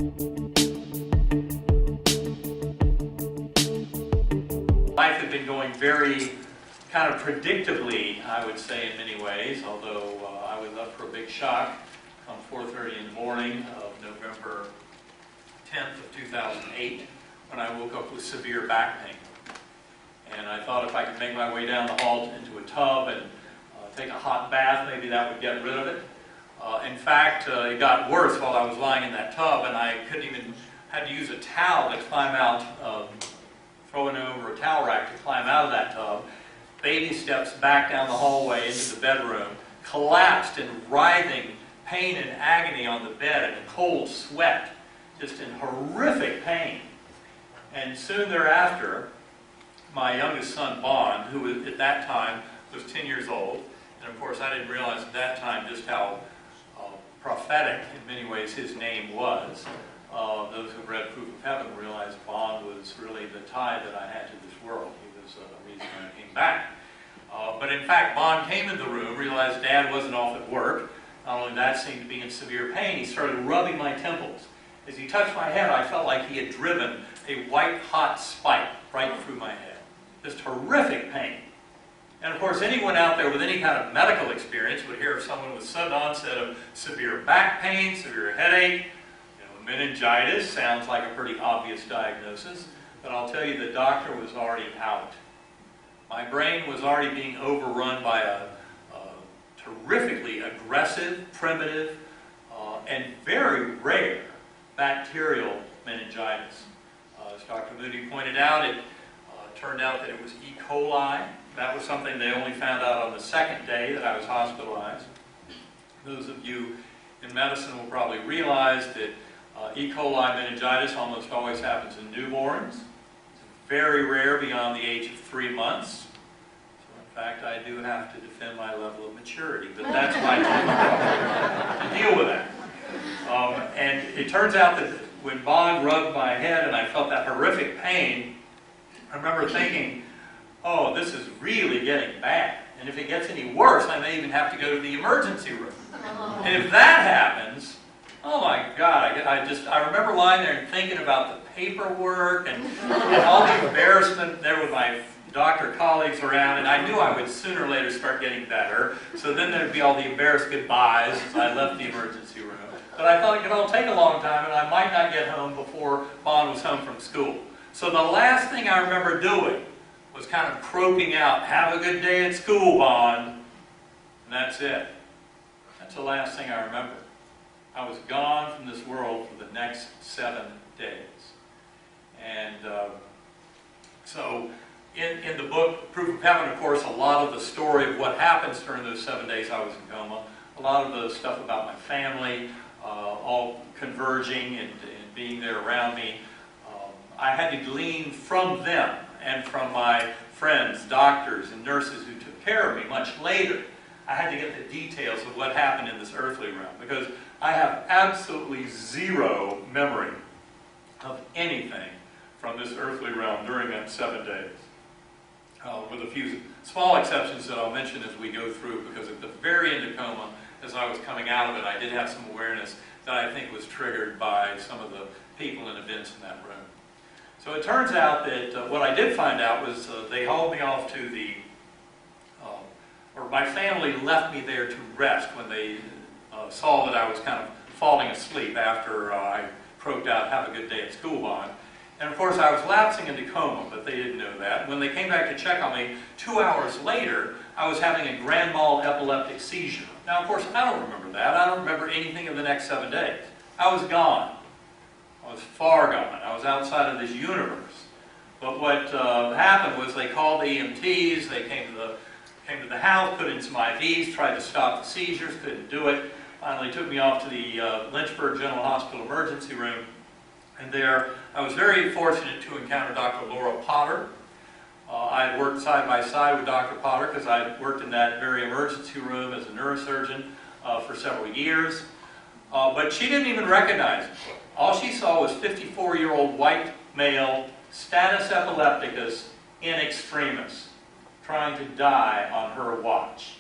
Life had been going very kind of predictably, I would say, in many ways, although I was up for a big shock come 4:30 in the morning of November 10th of 2008 when I woke up with severe back pain. And I thought if I could make my way down the hall into a tub and take a hot bath, maybe that would get rid of it. In fact, it got worse while I was lying in that tub, and I couldn't even, had to use a towel to climb out, throwing over a towel rack to climb out of that tub. Baby steps back down the hallway into the bedroom, collapsed in writhing pain and agony on the bed in a cold sweat, just in horrific pain. And soon thereafter, my youngest son, Bond, who at that time was 10 years old, and of course I didn't realize at that time just how prophetic in many ways his name was. Those who've read Proof of Heaven realize Bond was really the tie that I had to this world. He was the reason I came back. But in fact, Bond came in the room, realized Dad wasn't off at work. Not only that, seemed to be in severe pain. He started rubbing my temples. As he touched my head, I felt like he had driven a white-hot spike right through my head. Just horrific pain. And of course, anyone out there with any kind of medical experience would hear of someone with sudden onset of severe back pain, severe headache. Meningitis sounds like a pretty obvious diagnosis, but I'll tell you the doctor was already out. My brain was already being overrun by a terrifically aggressive, primitive, and very rare bacterial meningitis. As Dr. Moody pointed out, it turned out that it was E. coli. That was something they only found out on the second day that I was hospitalized. Those of you in medicine will probably realize that E. coli meningitis almost always happens in newborns. It's very rare beyond the age of 3 months. So in fact, I do have to defend my level of maturity, but that's my job to deal with that. And it turns out that when Bond rubbed my head and I felt that horrific pain, I remember thinking, oh, this is really getting bad. And if it gets any worse, I may even have to go to the emergency room. And if that happens, oh my God, I remember lying there and thinking about the paperwork and all the embarrassment there with my doctor colleagues around, and I knew I would sooner or later start getting better. So then there'd be all the embarrassed goodbyes as I left the emergency room. But I thought it could all take a long time, and I might not get home before Bond was home from school. So the last thing I remember doing was kind of croaking out, "Have a good day at school, Bond." And that's it. That's the last thing I remember. I was gone from this world for the next 7 days. And so in the book, Proof of Heaven, of course, a lot of the story of what happens during those 7 days I was in coma, a lot of the stuff about my family, all converging and being there around me, I had to glean from them and from my friends, doctors, and nurses who took care of me much later. I had to get the details of what happened in this earthly realm, because I have absolutely zero memory of anything from this earthly realm during that 7 days. With a few small exceptions that I'll mention as we go through, because at the very end of coma, as I was coming out of it, I did have some awareness that I think was triggered by some of the people and events in that room. So it turns out that what I did find out was they hauled me off to the, or my family left me there to rest when they saw that I was kind of falling asleep after I croaked out, "Have a good day at school, Bond." And of course I was lapsing into coma, but they didn't know that. When they came back to check on me 2 hours later, I was having a grand mal epileptic seizure. Now of course I don't remember that. I don't remember anything of the next 7 days. I was gone. I was far gone. I was outside of this universe. But what happened was they called the EMTs, they came to the house, put in some IVs, tried to stop the seizures, couldn't do it. Finally took me off to the Lynchburg General Hospital emergency room. And there I was very fortunate to encounter Dr. Laura Potter. I had worked side by side with Dr. Potter because I had worked in that very emergency room as a neurosurgeon for several years. But she didn't even recognize me. All she saw was 54-year-old white male, status epilepticus in extremis, trying to die on her watch.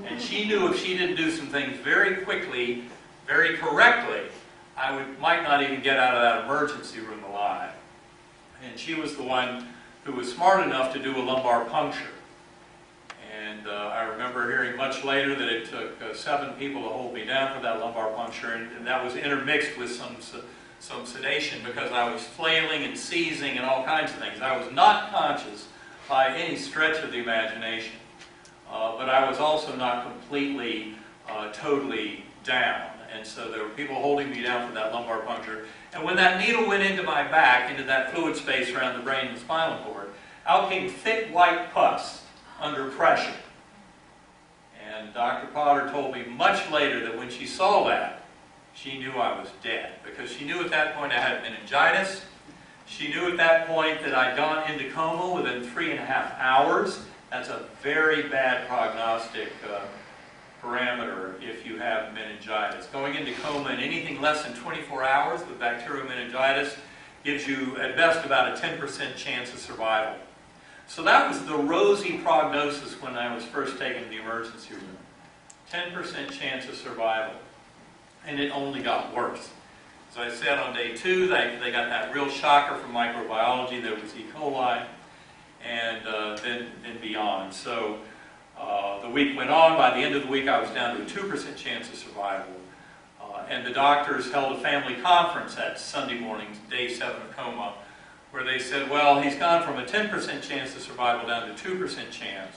And she knew if she didn't do some things very quickly, very correctly, might not even get out of that emergency room alive. And she was the one who was smart enough to do a lumbar puncture. And I remember hearing much later that it took 7 people to hold me down for that lumbar puncture, and that was intermixed with some sedation because I was flailing and seizing and all kinds of things. I was not conscious by any stretch of the imagination, but I was also not completely, totally down. And so there were people holding me down for that lumbar puncture. And when that needle went into my back, into that fluid space around the brain and the spinal cord, out came thick white pus under pressure. And Dr. Potter told me much later that when she saw that, she knew I was dead. Because she knew at that point I had meningitis. She knew at that point that I'd gone into coma within 3.5 hours. That's a very bad prognostic parameter if you have meningitis. Going into coma in anything less than 24 hours with bacterial meningitis gives you at best about a 10% chance of survival. So that was the rosy prognosis when I was first taken to the emergency room. 10% chance of survival. And it only got worse. As I said, on day 2, they got that real shocker from microbiology. There was E. coli, and then beyond. So the week went on. By the end of the week, I was down to a 2% chance of survival. And the doctors held a family conference that Sunday morning, day 7 of coma, where they said, well, he's gone from a 10% chance of survival down to 2% chance.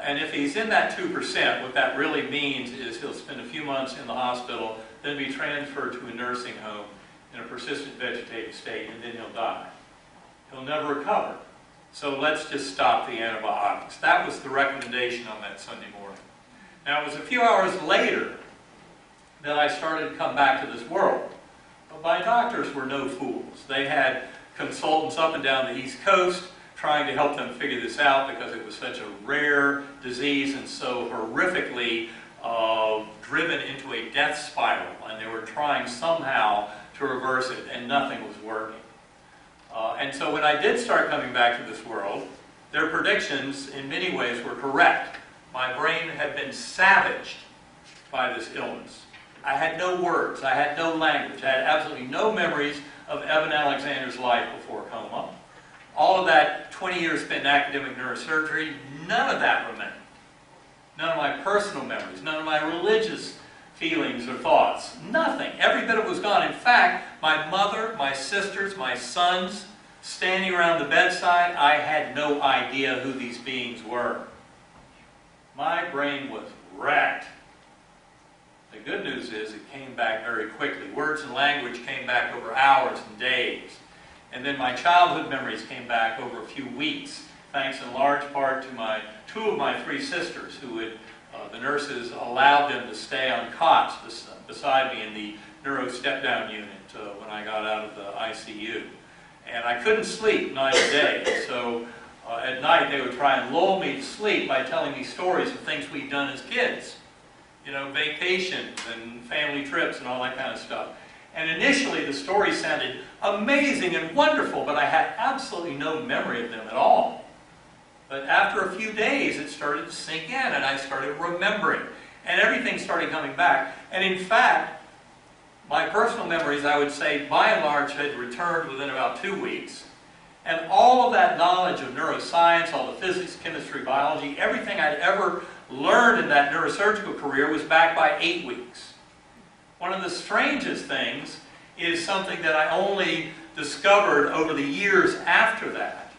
And if he's in that 2%, what that really means is he'll spend a few months in the hospital, then be transferred to a nursing home in a persistent vegetative state, and then he'll die. He'll never recover. So let's just stop the antibiotics. That was the recommendation on that Sunday morning. Now, it was a few hours later that I started to come back to this world. But my doctors were no fools. They had consultants up and down the East Coast trying to help them figure this out because it was such a rare disease and so horrifically driven into a death spiral. And they were trying somehow to reverse it, and nothing was working. And so when I did start coming back to this world, their predictions in many ways were correct. My brain had been savaged by this illness. I had no words. I had no language. I had absolutely no memories of Eben Alexander's life before coma. All of that 20 years spent in academic neurosurgery, none of that remained. None of my personal memories, none of my religious feelings or thoughts. Nothing. Every bit of it was gone. In fact, my mother, my sisters, my sons, standing around the bedside, I had no idea who these beings were. My brain was wrecked. The good news is it came back very quickly. Words and language came back over hours and days. And then my childhood memories came back over a few weeks, thanks in large part to two of my 3 sisters who would, the nurses allowed them to stay on cots beside me in the neuro step-down unit when I got out of the ICU. And I couldn't sleep night or day, so at night they would try and lull me to sleep by telling me stories of things we'd done as kids. You know, vacations and family trips and all that kind of stuff. And initially the stories sounded amazing and wonderful, but I had absolutely no memory of them at all. But after a few days it started to sink in and I started remembering. And everything started coming back. And in fact, my personal memories, I would say, by and large, had returned within about 2 weeks. And all of that knowledge of neuroscience, all the physics, chemistry, biology, everything I'd ever learned in that neurosurgical career was back by 8 weeks. One of the strangest things is something that I only discovered over the years after that,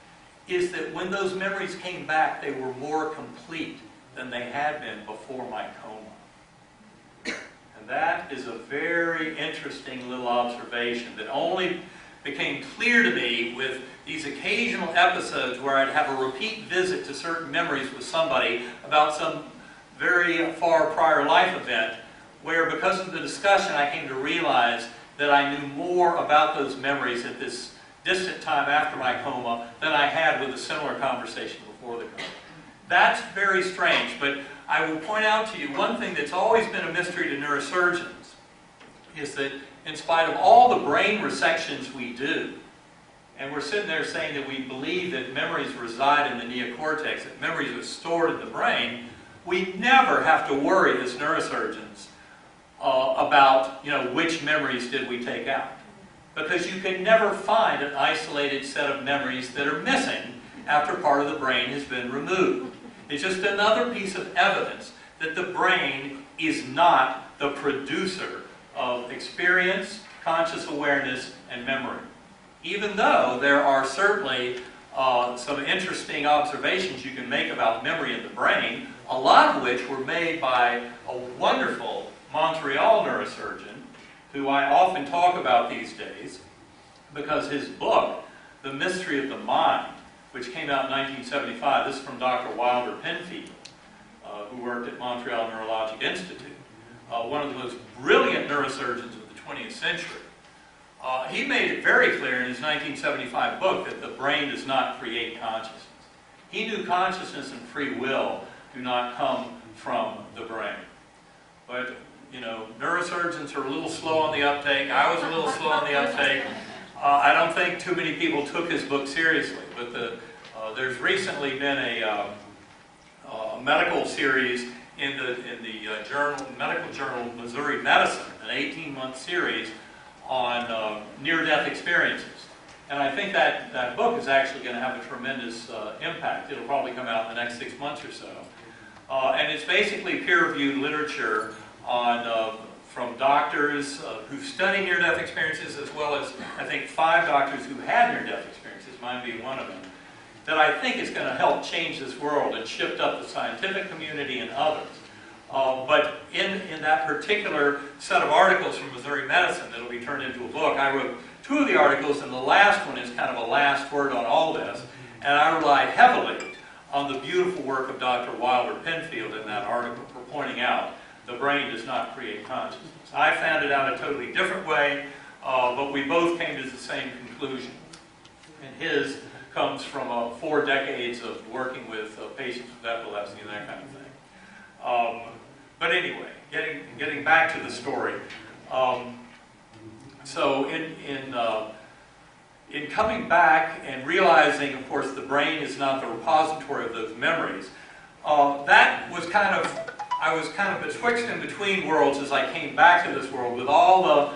is that when those memories came back, they were more complete than they had been before my coma. And that is a very interesting little observation that only became clear to me with these occasional episodes where I'd have a repeat visit to certain memories with somebody about some very far prior life event, where because of the discussion I came to realize that I knew more about those memories at this distant time after my coma than I had with a similar conversation before the coma. That's very strange, but I will point out to you one thing that's always been a mystery to neurosurgeons is that in spite of all the brain resections we do, and we're sitting there saying that we believe that memories reside in the neocortex, that memories are stored in the brain, we never have to worry as neurosurgeons about, which memories did we take out. Because you can never find an isolated set of memories that are missing after part of the brain has been removed. It's just another piece of evidence that the brain is not the producer of experience, conscious awareness, and memory. Even though there are certainly some interesting observations you can make about memory in the brain, a lot of which were made by a wonderful Montreal neurosurgeon, who I often talk about these days, because his book, The Mystery of the Mind, which came out in 1975, this is from Dr. Wilder Penfield, who worked at Montreal Neurological Institute, one of the most brilliant neurosurgeons of the 20th century. He made it very clear in his 1975 book that the brain does not create consciousness. He knew consciousness and free will do not come from the brain. But, neurosurgeons are a little slow on the uptake. I was a little slow on the uptake. I don't think too many people took his book seriously. But there's recently been a medical series in the medical journal Missouri Medicine, an 18-month series on near-death experiences. And I think that book is actually going to have a tremendous impact. It'll probably come out in the next 6 months or so. And it's basically peer-reviewed literature on, from doctors who study near-death experiences, as well as, I think, 5 doctors who had near-death experiences, mine being one of them, that I think is going to help change this world and shift up the scientific community and others. But in that particular set of articles from Missouri Medicine that will be turned into a book, I wrote 2 of the articles, and the last one is kind of a last word on all this. And I rely heavily on the beautiful work of Dr. Wilder Penfield in that article for pointing out the brain does not create consciousness. I found it out a totally different way, but we both came to the same conclusion. And his comes from 4 decades of working with patients with epilepsy and that kind of thing. But anyway, getting back to the story. So in coming back and realizing, of course, the brain is not the repository of those memories, that was I was kind of betwixt and between worlds as I came back to this world with all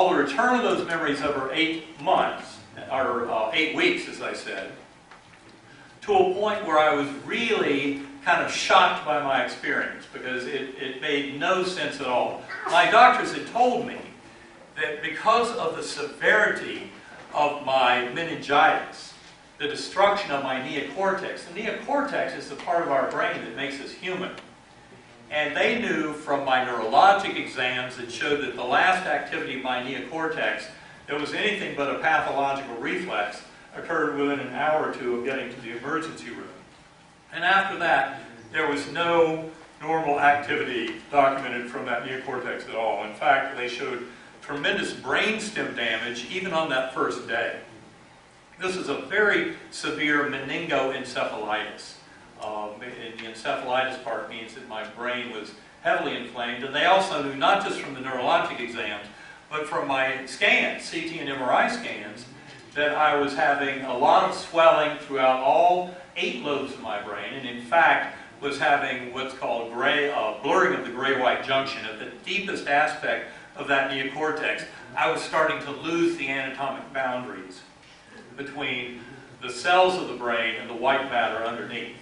the return of those memories over 8 months, or 8 weeks, as I said, to a point where I was really kind of shocked by my experience, because it made no sense at all. My doctors had told me that because of the severity of my meningitis, the destruction of my neocortex. The neocortex is the part of our brain that makes us human. And they knew from my neurologic exams that showed that the last activity of my neocortex that was anything but a pathological reflex occurred within an hour or 2 of getting to the emergency room. And after that, there was no normal activity documented from that neocortex at all. In fact, they showed tremendous brainstem damage even on that first day. This is a very severe meningoencephalitis. And the encephalitis part means that my brain was heavily inflamed. And they also knew, not just from the neurologic exams, but from my scans, CT and MRI scans, that I was having a lot of swelling throughout all 8 lobes of my brain, and in fact was having what's called blurring of the gray-white junction. At the deepest aspect of that neocortex, I was starting to lose the anatomic boundaries between the cells of the brain and the white matter underneath.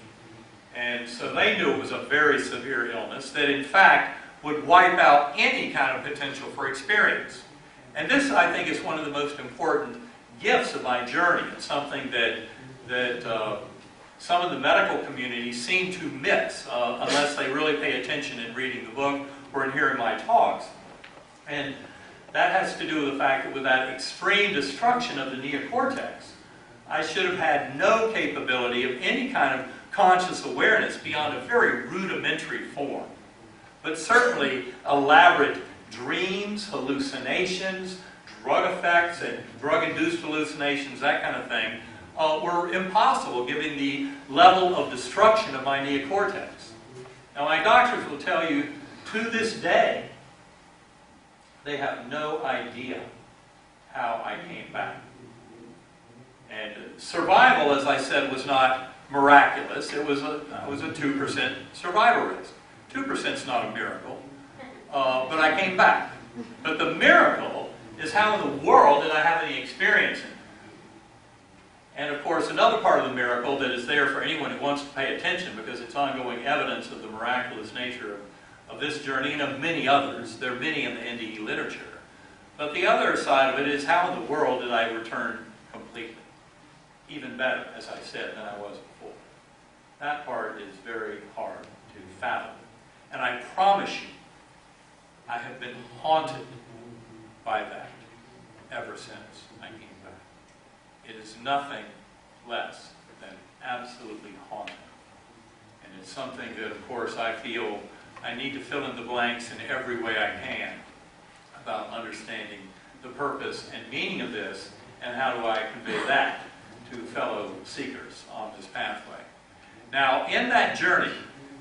And so they knew it was a very severe illness that in fact would wipe out any kind of potential for experience. And this, I think, is one of the most important gifts of my journey. It's something that some of the medical community seem to miss unless they really pay attention in reading the book or in hearing my talks. And that has to do with the fact that with that extreme destruction of the neocortex, I should have had no capability of any kind of conscious awareness beyond a very rudimentary form. But certainly elaborate dreams, hallucinations, drug effects, and drug-induced hallucinations, that kind of thing, were impossible given the level of destruction of my neocortex. Now, my doctors will tell you, to this day, they have no idea how I came back. And survival, as I said, was not miraculous. It was a 2% survival risk. 2% is not a miracle. but I came back. But the miracle is how in the world did I have any experience in it? And of course, another part of the miracle that is there for anyone who wants to pay attention, because it's ongoing evidence of the miraculous nature of this journey and of many others. There are many in the NDE literature. But the other side of it is how in the world did I return completely? Even better, as I said, than I was before. That part is very hard to fathom. And I promise you, I have been haunted by that ever since I came back. It is nothing less than absolutely haunting. And it's something that, of course, I feel I need to fill in the blanks in every way I can about understanding the purpose and meaning of this, and how do I convey that to fellow seekers on this pathway. Now, in that journey,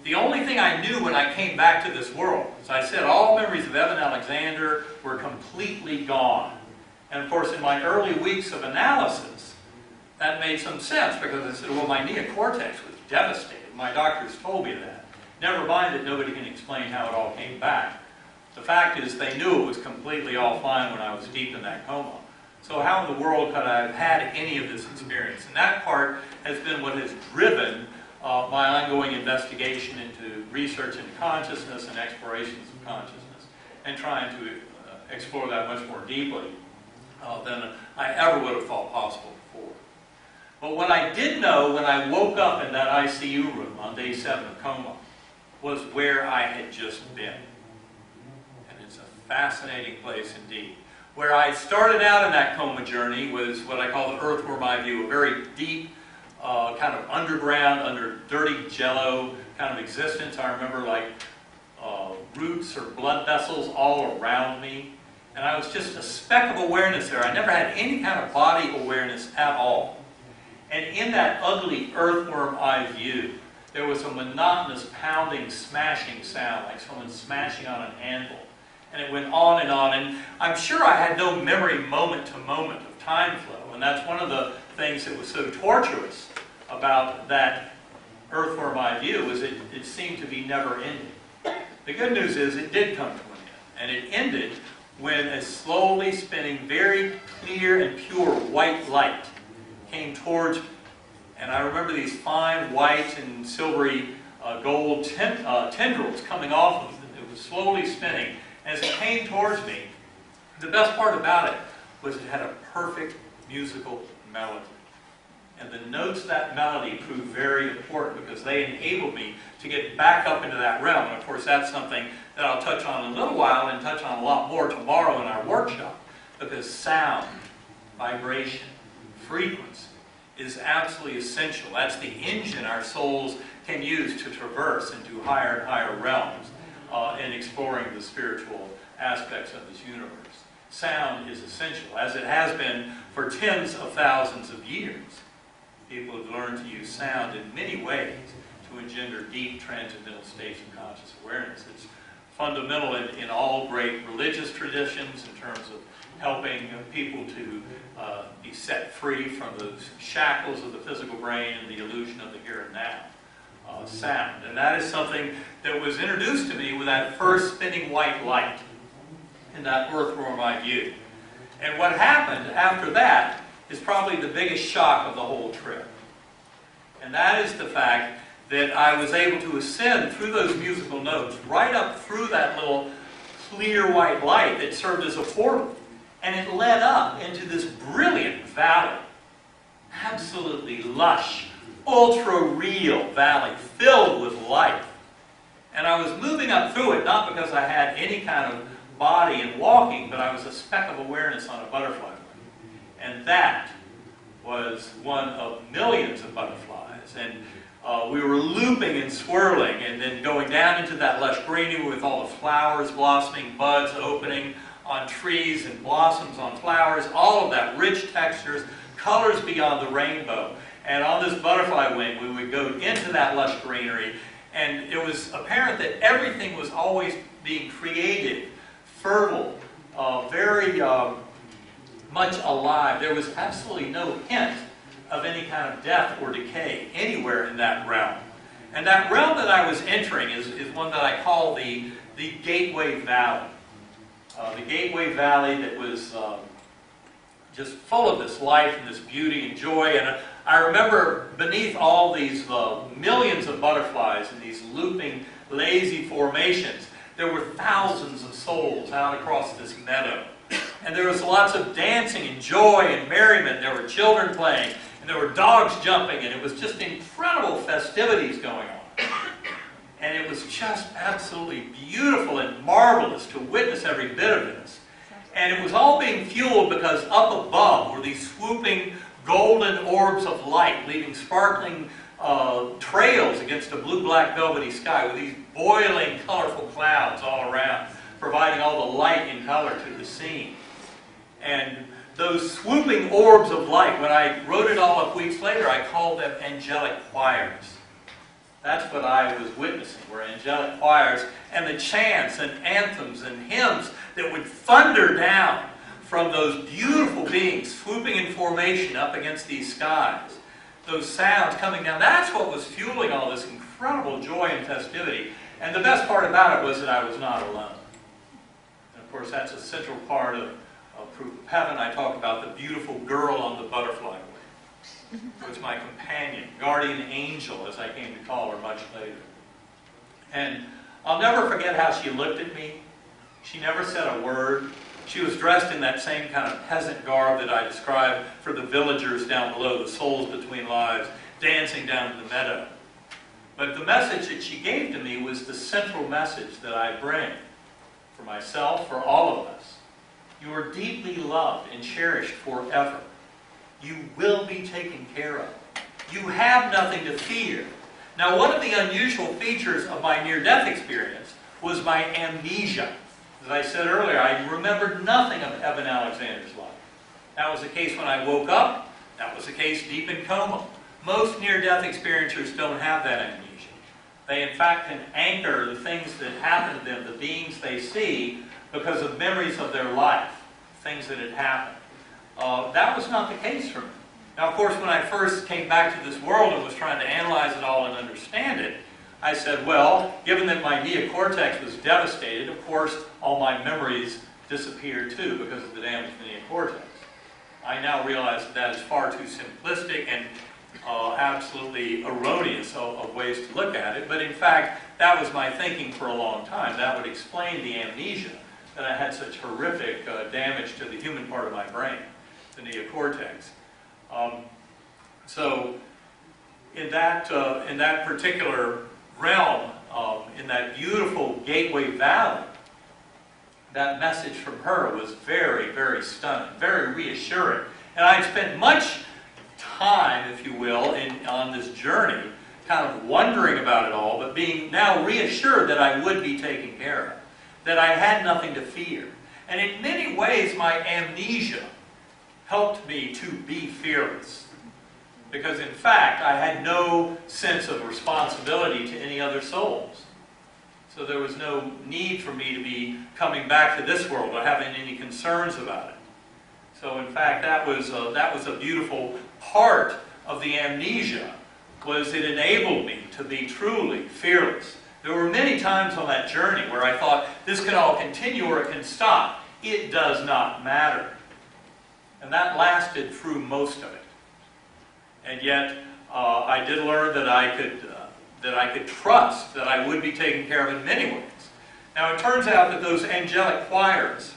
the only thing I knew when I came back to this world, as I said, all memories of Eben Alexander were completely gone. And of course, in my early weeks of analysis, that made some sense, because I said, well, my neocortex was devastated. My doctors told me that. Never mind that nobody can explain how it all came back. The fact is, they knew it was completely all fine when I was deep in that coma. So how in the world could I have had any of this experience? And that part has been what has driven my ongoing investigation into research into consciousness and explorations of consciousness, and trying to explore that much more deeply than I ever would have thought possible before. But what I did know when I woke up in that ICU room on day 7 of coma was where I had just been. And it's a fascinating place indeed. Where I started out in that coma journey was what I call the earthworm eye view, a very deep, kind of underground, under dirty jello kind of existence. I remember like roots or blood vessels all around me. And I was just a speck of awareness there. I never had any kind of body awareness at all. And in that ugly earthworm eye view, there was a monotonous pounding, smashing sound, like someone smashing on an anvil. And it went on, and I'm sure I had no memory moment to moment of time flow. And that's one of the things that was so torturous about that earthworm eye view, is it seemed to be never ending. The good news is it did come to an end. And it ended when a slowly spinning, very clear and pure white light came towards me. And I remember these fine white and silvery gold tendrils coming off of it. It was slowly spinning. As it came towards me, the best part about it was it had a perfect musical melody. And the notes of that melody proved very important, because they enabled me to get back up into that realm. And of course, that's something that I'll touch on in a little while, and touch on a lot more tomorrow in our workshop. Because sound, vibration, frequency is absolutely essential. That's the engine our souls can use to traverse into higher and higher realms in exploring the spiritual aspects of this universe. Sound is essential, as it has been for tens of thousands of years. People have learned to use sound in many ways to engender deep transcendental states of conscious awareness. It's fundamental in all great religious traditions in terms of helping people to be set free from those shackles of the physical brain and the illusion of the here and now. Sound. And that is something that was introduced to me with that first spinning white light in that earthworm eye view. And what happened after that is probably the biggest shock of the whole trip. And that is the fact that I was able to ascend through those musical notes, right up through that little clear white light that served as a portal. And it led up into this brilliant valley. Absolutely lush, ultra-real valley filled with life. And I was moving up through it, not because I had any kind of body and walking, but I was a speck of awareness on a butterfly wing. And that was one of millions of butterflies. And we were looping and swirling, and then going down into that lush greenery with all the flowers blossoming, buds opening on trees and blossoms on flowers, all of that rich textures, colors beyond the rainbow. And on this butterfly wing, we would go into that lush greenery, and it was apparent that everything was always being created, fertile, very much alive. There was absolutely no hint of any kind of death or decay anywhere in that realm. And that realm that I was entering is one that I call the the Gateway Valley. The Gateway Valley that was just full of this life and this beauty and joy. And I remember beneath all these millions of butterflies and these looping, lazy formations, there were thousands of souls out across this meadow. And there was lots of dancing and joy and merriment. There were children playing, and there were dogs jumping, and it was just incredible festivities going on. And it was just absolutely beautiful and marvelous to witness every bit of this. And it was all being fueled because up above were these swooping golden orbs of light, leaving sparkling trails against a blue-black velvety sky with these boiling, colorful clouds all around, providing all the light and color to the scene. And those swooping orbs of light, when I wrote it all up weeks later, I called them angelic choirs. That's what I was witnessing, were angelic choirs, and the chants and anthems and hymns that would thunder down from those beautiful beings swooping in formation up against these skies. Those sounds coming down, that's what was fueling all this incredible joy and festivity. And the best part about it was that I was not alone. And of course, that's a central part of Proof of Heaven. I talk about the beautiful girl on the butterfly wing, who was my companion, guardian angel, as I came to call her much later. And I'll never forget how she looked at me. She never said a word. She was dressed in that same kind of peasant garb that I described for the villagers down below, the souls between lives, dancing down in the meadow. But the message that she gave to me was the central message that I bring for myself, for all of us. You are deeply loved and cherished forever. You will be taken care of. You have nothing to fear. Now, one of the unusual features of my near-death experience was my amnesia. As I said earlier, I remembered nothing of Eben Alexander's life. That was the case when I woke up. That was the case deep in coma. Most near-death experiencers don't have that amnesia. They, in fact, can anchor the things that happen to them, the beings they see, because of memories of their life, things that had happened. That was not the case for me. Now, of course, when I first came back to this world and was trying to analyze it all and understand it, I said, well, given that my neocortex was devastated, of course, all my memories disappeared too because of the damage to the neocortex. I now realize that that is far too simplistic and absolutely erroneous of ways to look at it. But in fact, that was my thinking for a long time. That would explain the amnesia, that I had such horrific damage to the human part of my brain, the neocortex. So in that particular realm, in that beautiful Gateway Valley, that message from her was very, very stunning, very reassuring. And I had spent much time, if you will, on this journey, kind of wondering about it all, but being now reassured that I would be taken care of, that I had nothing to fear. And in many ways, my amnesia helped me to be fearless. Because in fact, I had no sense of responsibility to any other souls. So there was no need for me to be coming back to this world or having any concerns about it. So in fact, that was a beautiful part of the amnesia, was it enabled me to be truly fearless. There were many times on that journey where I thought, this can all continue or it can stop. It does not matter. And that lasted through most of it. And yet, I did learn that I could trust that I would be taken care of in many ways. Now, it turns out that those angelic choirs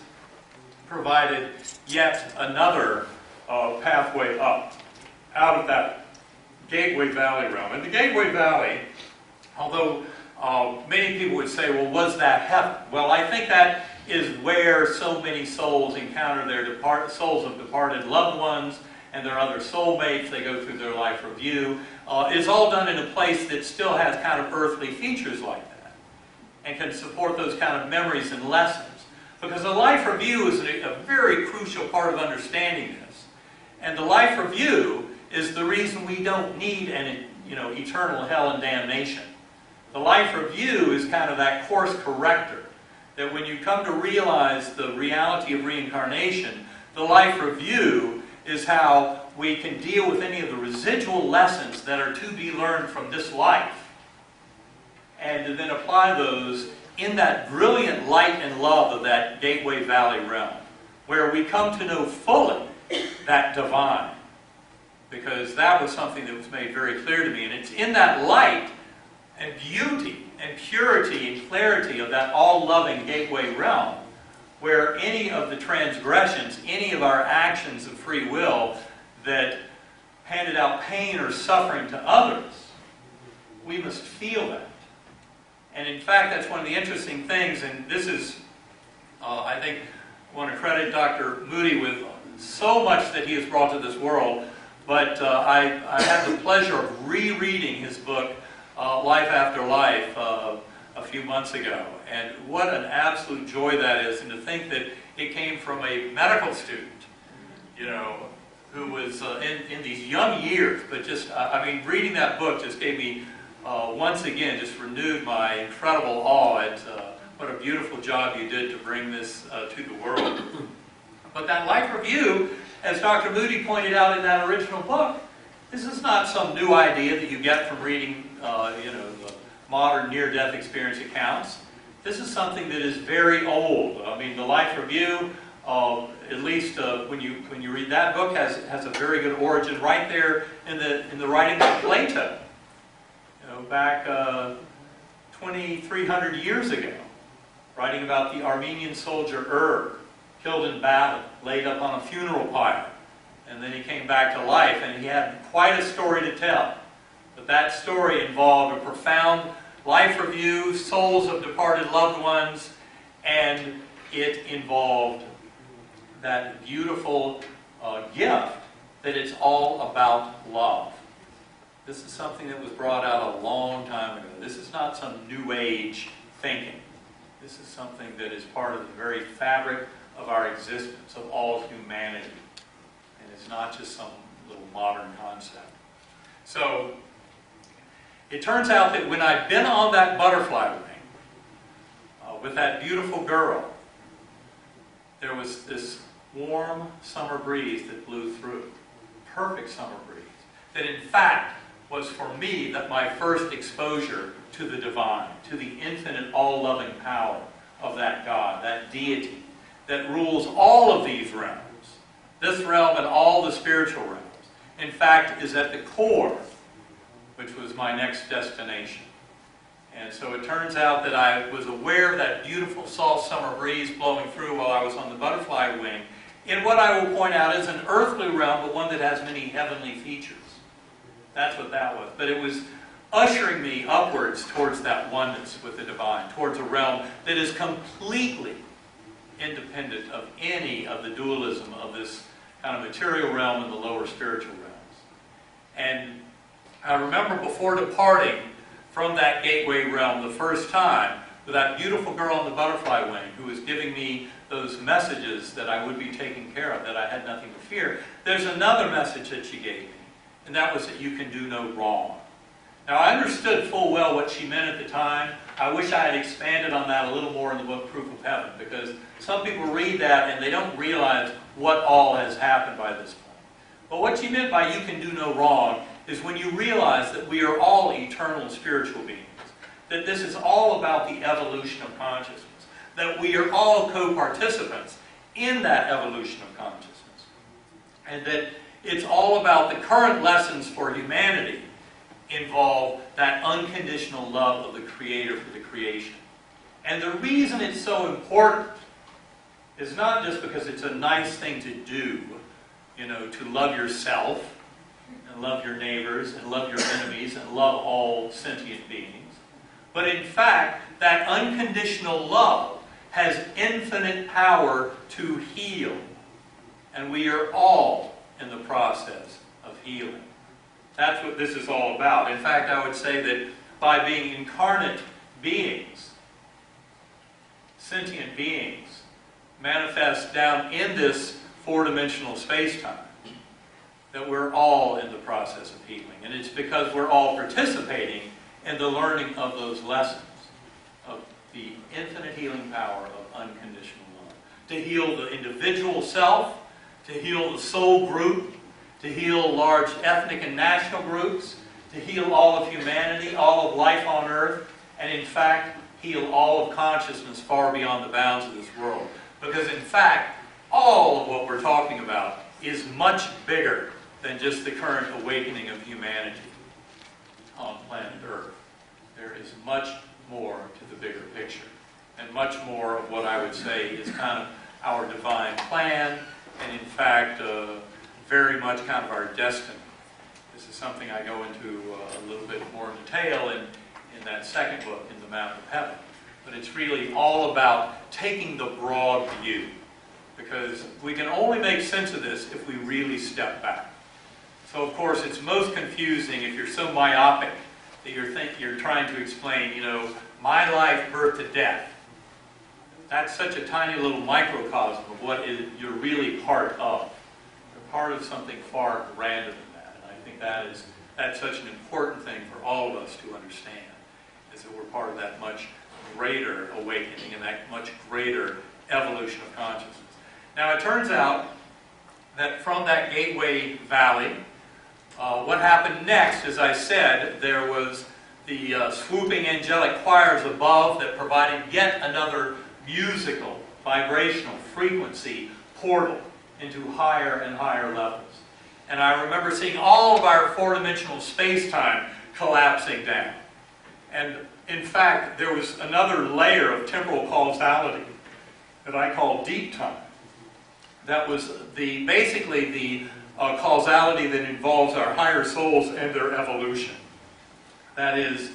provided yet another pathway up, out of that Gateway Valley realm. And the Gateway Valley, although many people would say, well, was that heaven? Well, I think that is where so many souls encounter their souls of departed loved ones and their other soulmates. They go through their life review. It's all done in a place that still has kind of earthly features like that and can support those kind of memories and lessons. Because the life review is a very crucial part of understanding this. And the life review is the reason we don't need an eternal hell and damnation. The life review is kind of that course corrector, that when you come to realize the reality of reincarnation, the life review is how we can deal with any of the residual lessons that are to be learned from this life, and to then apply those in that brilliant light and love of that Gateway Valley realm, where we come to know fully that divine. Because that was something that was made very clear to me. And it's in that light and beauty and purity and clarity of that all-loving gateway realm where any of the transgressions, any of our actions of free will that handed out pain or suffering to others, we must feel that. And in fact, that's one of the interesting things, and this is, I think, I want to credit Dr. Moody with so much that he has brought to this world, but I had the pleasure of rereading his book, Life After Life, a few months ago. And what an absolute joy that is, and to think that it came from a medical student, you know, who was in these young years, but just, I mean, reading that book just gave me, once again, just renewed my incredible awe at what a beautiful job you did to bring this to the world. But that life review, as Dr. Moody pointed out in that original book, this is not some new idea that you get from reading, you know, the modern near-death experience accounts. This is something that is very old. I mean, the life review, at least when you read that book, has a very good origin right there in the writings of Plato. You know, back 2,300 years ago, writing about the Armenian soldier killed in battle, laid up on a funeral pyre, and then he came back to life, and he had quite a story to tell. But that story involved a profound life review, souls of departed loved ones, and it involved that beautiful gift that it's all about love. This is something that was brought out a long time ago. This is not some New Age thinking. This is something that is part of the very fabric of our existence, of all humanity. And it's not just some little modern concept. So, it turns out that when I'd been on that butterfly wing with that beautiful girl, there was this warm summer breeze that blew through. Perfect summer breeze. That in fact was for me that my first exposure to the divine, to the infinite all-loving power of that God, that deity that rules all of these realms. This realm and all the spiritual realms, in fact, is at the core, which was my next destination. And so it turns out that I was aware of that beautiful soft summer breeze blowing through while I was on the butterfly wing, in what I will point out is an earthly realm, but one that has many heavenly features. That's what that was. But it was ushering me upwards towards that oneness with the divine, towards a realm that is completely independent of any of the dualism of this kind of material realm and the lower spiritual realms. And I remember before departing from that gateway realm the first time, with that beautiful girl on the butterfly wing who was giving me those messages that I would be taken care of, that I had nothing to fear. There's another message that she gave me, and that was that you can do no wrong. Now, I understood full well what she meant at the time. I wish I had expanded on that a little more in the book Proof of Heaven, because some people read that and they don't realize what all has happened by this point. But what she meant by you can do no wrong is when you realize that we are all eternal spiritual beings, that this is all about the evolution of consciousness, that we are all co-participants in that evolution of consciousness, and that it's all about the current lessons for humanity involve that unconditional love of the Creator for the creation. And the reason it's so important is not just because it's a nice thing to do, you know, to love yourself, and love your neighbors, and love your enemies, and love all sentient beings. But in fact, that unconditional love has infinite power to heal. And we are all in the process of healing. That's what this is all about. In fact, I would say that by being incarnate beings, sentient beings, manifest down in this four-dimensional space-time, that we're all in the process of healing. And it's because we're all participating in the learning of those lessons of the infinite healing power of unconditional love. To heal the individual self, to heal the soul group, to heal large ethnic and national groups, to heal all of humanity, all of life on earth, and in fact, heal all of consciousness far beyond the bounds of this world. Because in fact, all of what we're talking about is much bigger than just the current awakening of humanity on planet Earth. There is much more to the bigger picture, and much more of what I would say is kind of our divine plan, and in fact, very much kind of our destiny. This is something I go into a little bit more in detail in that second book, In the Mountain of Heaven. But it's really all about taking the broad view, because we can only make sense of this if we really step back. So of course it's most confusing if you're so myopic that you're trying to explain, you know, my life, birth to death. That's such a tiny little microcosm of what you're really part of. You're part of something far grander than that. And I think that's such an important thing for all of us to understand, is that we're part of that much greater awakening and that much greater evolution of consciousness. Now it turns out that from that Gateway Valley, what happened next, as I said, there was the swooping angelic choirs above that provided yet another musical, vibrational frequency portal into higher and higher levels. And I remember seeing all of our four-dimensional space-time collapsing down. And in fact, there was another layer of temporal causality that I call deep time. That was basically the causality that involves our higher souls and their evolution. That is,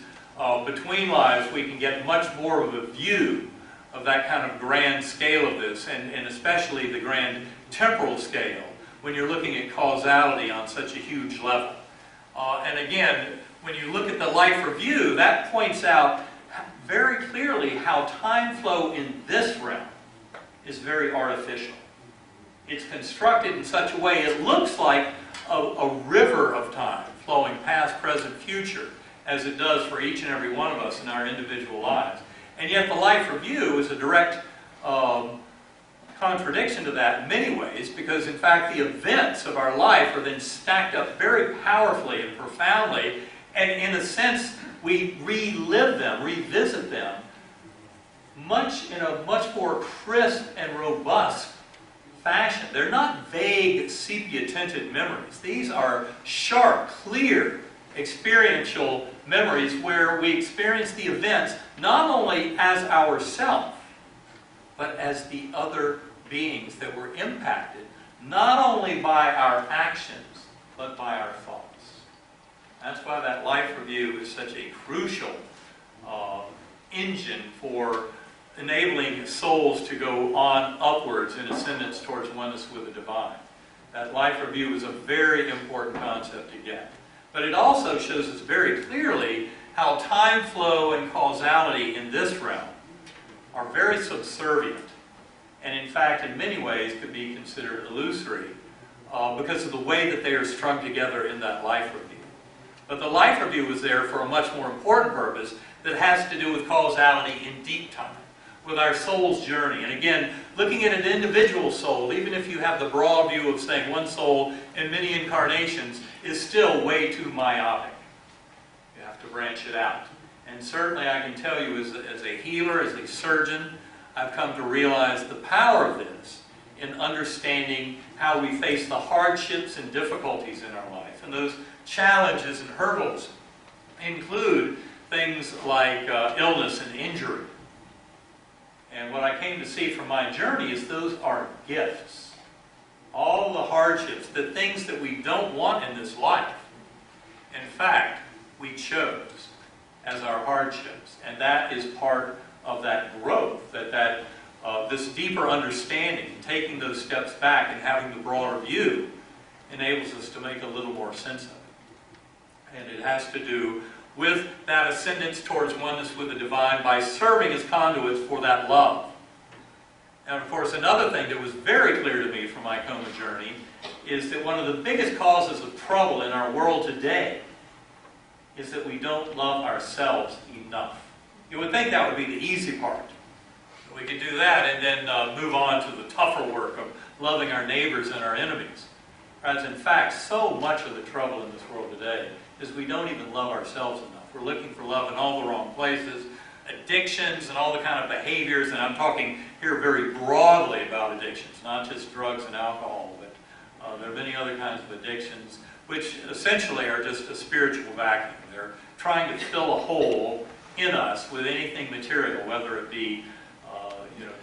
between lives we can get much more of a view of that kind of grand scale of this, and especially the grand temporal scale, when you're looking at causality on such a huge level. And again, when you look at the life review, that points out very clearly how time flow in this realm is very artificial. It's constructed in such a way it looks like a river of time flowing past, present, future, as it does for each and every one of us in our individual lives. And yet the life review is a direct contradiction to that in many ways, because in fact the events of our life are then stacked up very powerfully and profoundly, and in a sense we relive them, revisit them in a much more crisp and robust fashion. They're not vague, sepia-tinted memories. These are sharp, clear, experiential memories where we experience the events not only as ourself, but as the other beings that were impacted, not only by our actions, but by our thoughts. That's why that life review is such a crucial engine for enabling souls to go on upwards in ascendance towards oneness with the divine. That life review is a very important concept to get. But it also shows us very clearly how time flow and causality in this realm are very subservient, and in fact in many ways could be considered illusory because of the way that they are strung together in that life review. But the life review is there for a much more important purpose that has to do with causality in deep time, with our soul's journey. And again, looking at an individual soul, even if you have the broad view of saying one soul in many incarnations, is still way too myopic. You have to branch it out. And certainly I can tell you as a healer, as a surgeon, I've come to realize the power of this in understanding how we face the hardships and difficulties in our life. And those challenges and hurdles include things like illness and injury. And what I came to see from my journey is those are gifts. All the hardships, the things that we don't want in this life, in fact, we chose as our hardships. And that is part of that growth, this deeper understanding, taking those steps back and having the broader view enables us to make a little more sense of it. And it has to do with that ascendance towards oneness with the divine by serving as conduits for that love. And of course, another thing that was very clear to me from my coma journey is that one of the biggest causes of trouble in our world today is that we don't love ourselves enough. You would think that would be the easy part. We could do that and then move on to the tougher work of loving our neighbors and our enemies. Whereas in fact, so much of the trouble in this world today is we don't even love ourselves enough. We're looking for love in all the wrong places. addictions and all the kind of behaviors, and I'm talking here very broadly about addictions, not just drugs and alcohol, but there are many other kinds of addictions, which essentially are just a spiritual vacuum. They're trying to fill a hole in us with anything material, whether it be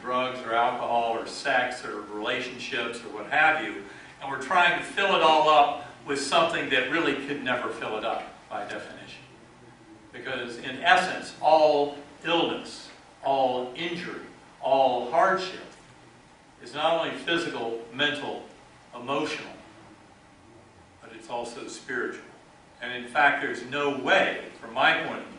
drugs or alcohol or sex or relationships or what have you, and we're trying to fill it all up with something that really could never fill it up by definition. Because in essence, all illness, all injury, all hardship is not only physical, mental, emotional, but it's also spiritual. And in fact, there's no way, from my point of view,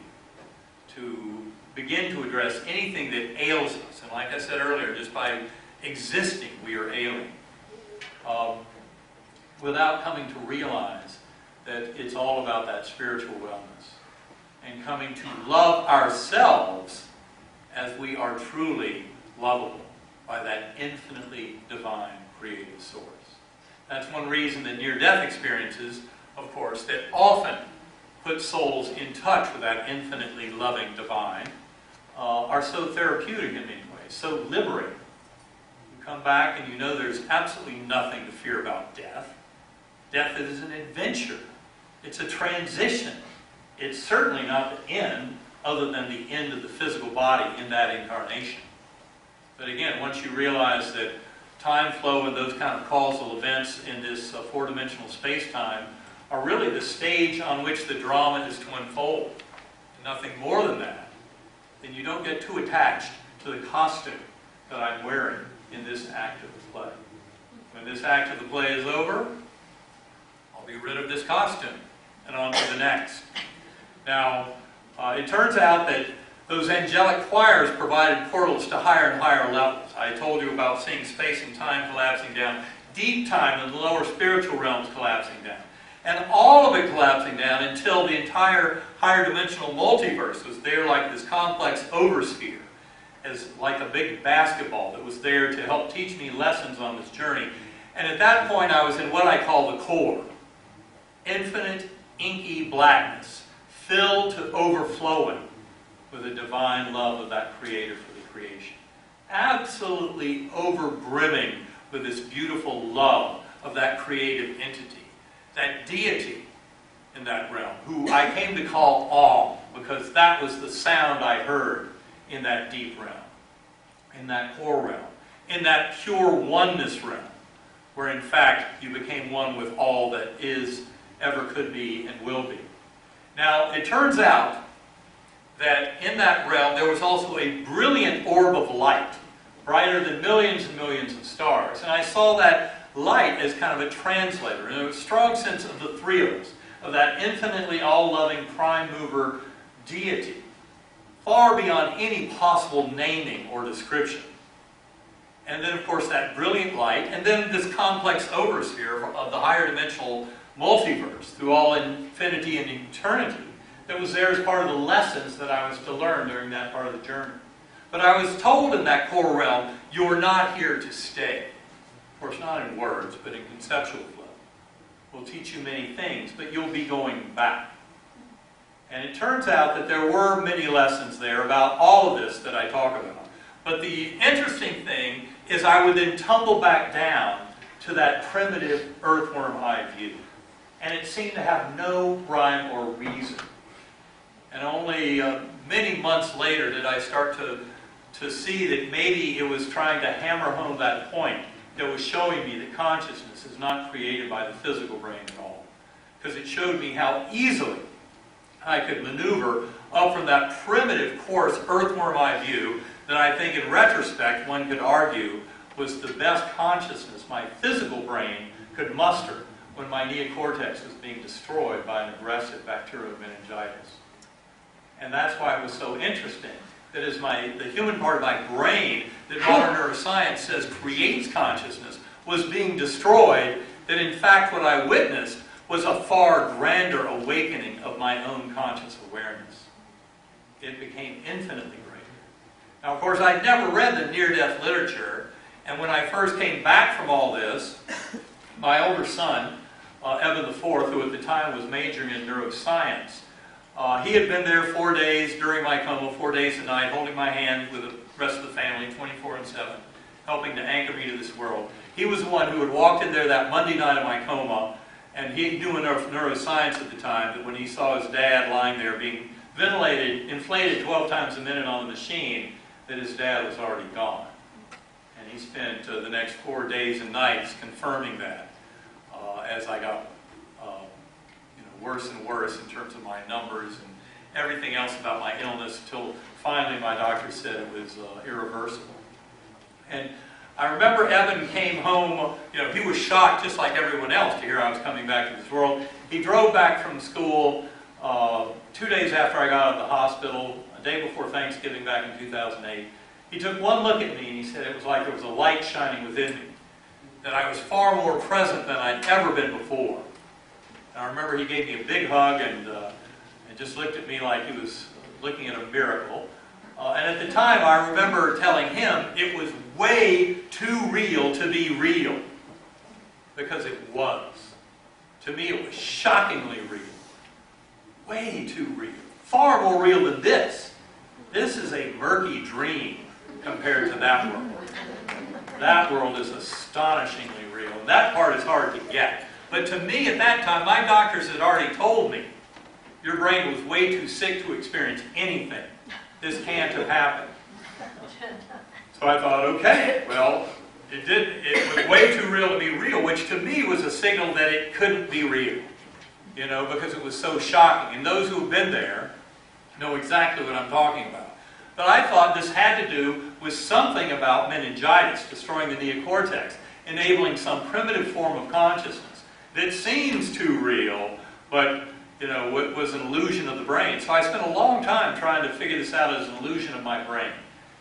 to begin to address anything that ails us. And like I said earlier, just by existing, we are ailing. Without coming to realize that it's all about that spiritual wellness. And coming to love ourselves as we are truly lovable by that infinitely divine creative source. That's one reason that near-death experiences, of course, that often put souls in touch with that infinitely loving divine, are so therapeutic in many ways, so liberating. You come back and you know there's absolutely nothing to fear about death. Death is an adventure. It's a transition. It's certainly not the end, other than the end of the physical body in that incarnation. But again, once you realize that time flow and those kind of causal events in this four-dimensional space-time are really the stage on which the drama is to unfold, and nothing more than that, then you don't get too attached to the costume that I'm wearing in this act of the play. When this act of the play is over, I'll be rid of this costume and on to the next. Now, it turns out that those angelic choirs provided portals to higher and higher levels. I told you about seeing space and time collapsing down, deep time and the lower spiritual realms collapsing down. And all of it collapsing down until the entire higher dimensional multiverse was there like this complex oversphere, as like a big basketball that was there to help teach me lessons on this journey. And at that point I was in what I call the core. Infinite, inky blackness, filled to overflowing with the divine love of that Creator for the creation. Absolutely overbrimming with this beautiful love of that creative entity. That deity in that realm, who I came to call awe, because that was the sound I heard in that deep realm, in that core realm, in that pure oneness realm, where in fact you became one with all that is, ever could be, and will be. Now, it turns out that in that realm there was also a brilliant orb of light, brighter than millions and millions of stars. And I saw that light as kind of a translator, and a strong sense of the three of us, of that infinitely all-loving prime mover deity, far beyond any possible naming or description. And then, of course, that brilliant light, and then this complex oversphere of the higher dimensional multiverse through all infinity and eternity that was there as part of the lessons that I was to learn during that part of the journey. But I was told in that core realm, you're not here to stay. Of course, not in words, but in conceptual flow. We'll teach you many things, but you'll be going back. And it turns out that there were many lessons there about all of this that I talk about. But the interesting thing is I would then tumble back down to that primitive earthworm-eye view. And it seemed to have no rhyme or reason. And only many months later did I start to see that maybe it was trying to hammer home that point that was showing me that consciousness is not created by the physical brain at all. Because it showed me how easily I could maneuver up from that primitive, coarse, earthworm-eye view that I think in retrospect one could argue was the best consciousness my physical brain could muster when my neocortex was being destroyed by an aggressive bacterial meningitis. And that's why it was so interesting that as the human part of my brain that modern neuroscience says creates consciousness was being destroyed, that in fact what I witnessed was a far grander awakening of my own conscious awareness. It became infinitely greater. Now, of course, I'd never read the near-death literature, and when I first came back from all this, my older son, Eben IV, who at the time was majoring in neuroscience, He had been there 4 days during my coma, 4 days a night, holding my hand with the rest of the family, 24/7, helping to anchor me to this world. He was the one who had walked in there that Monday night of my coma, and he knew enough neuroscience at the time that when he saw his dad lying there being ventilated, inflated 12 times a minute on the machine, that his dad was already gone. And he spent the next 4 days and nights confirming that as I got worse and worse in terms of my numbers and everything else about my illness, until finally my doctor said it was irreversible. And I remember Eben came home, he was shocked just like everyone else to hear I was coming back to this world. He drove back from school 2 days after I got out of the hospital, a day before Thanksgiving back in 2008. He took one look at me and he said it was like there was a light shining within me, that I was far more present than I'd ever been before. And I remember he gave me a big hug and just looked at me like he was looking at a miracle. And at the time, I remember telling him it was way too real to be real. Because it was. To me, it was shockingly real. Way too real. Far more real than this. This is a murky dream compared to that world. That world is astonishingly real. And that part is hard to get. But to me, at that time, my doctors had already told me, your brain was way too sick to experience anything. This can't have happened. So I thought, okay, well, it was way too real to be real, which to me was a signal that it couldn't be real, because it was so shocking. And those who have been there know exactly what I'm talking about. But I thought this had to do with something about meningitis destroying the neocortex, enabling some primitive form of consciousness that seems too real, but was an illusion of the brain. So I spent a long time trying to figure this out as an illusion of my brain.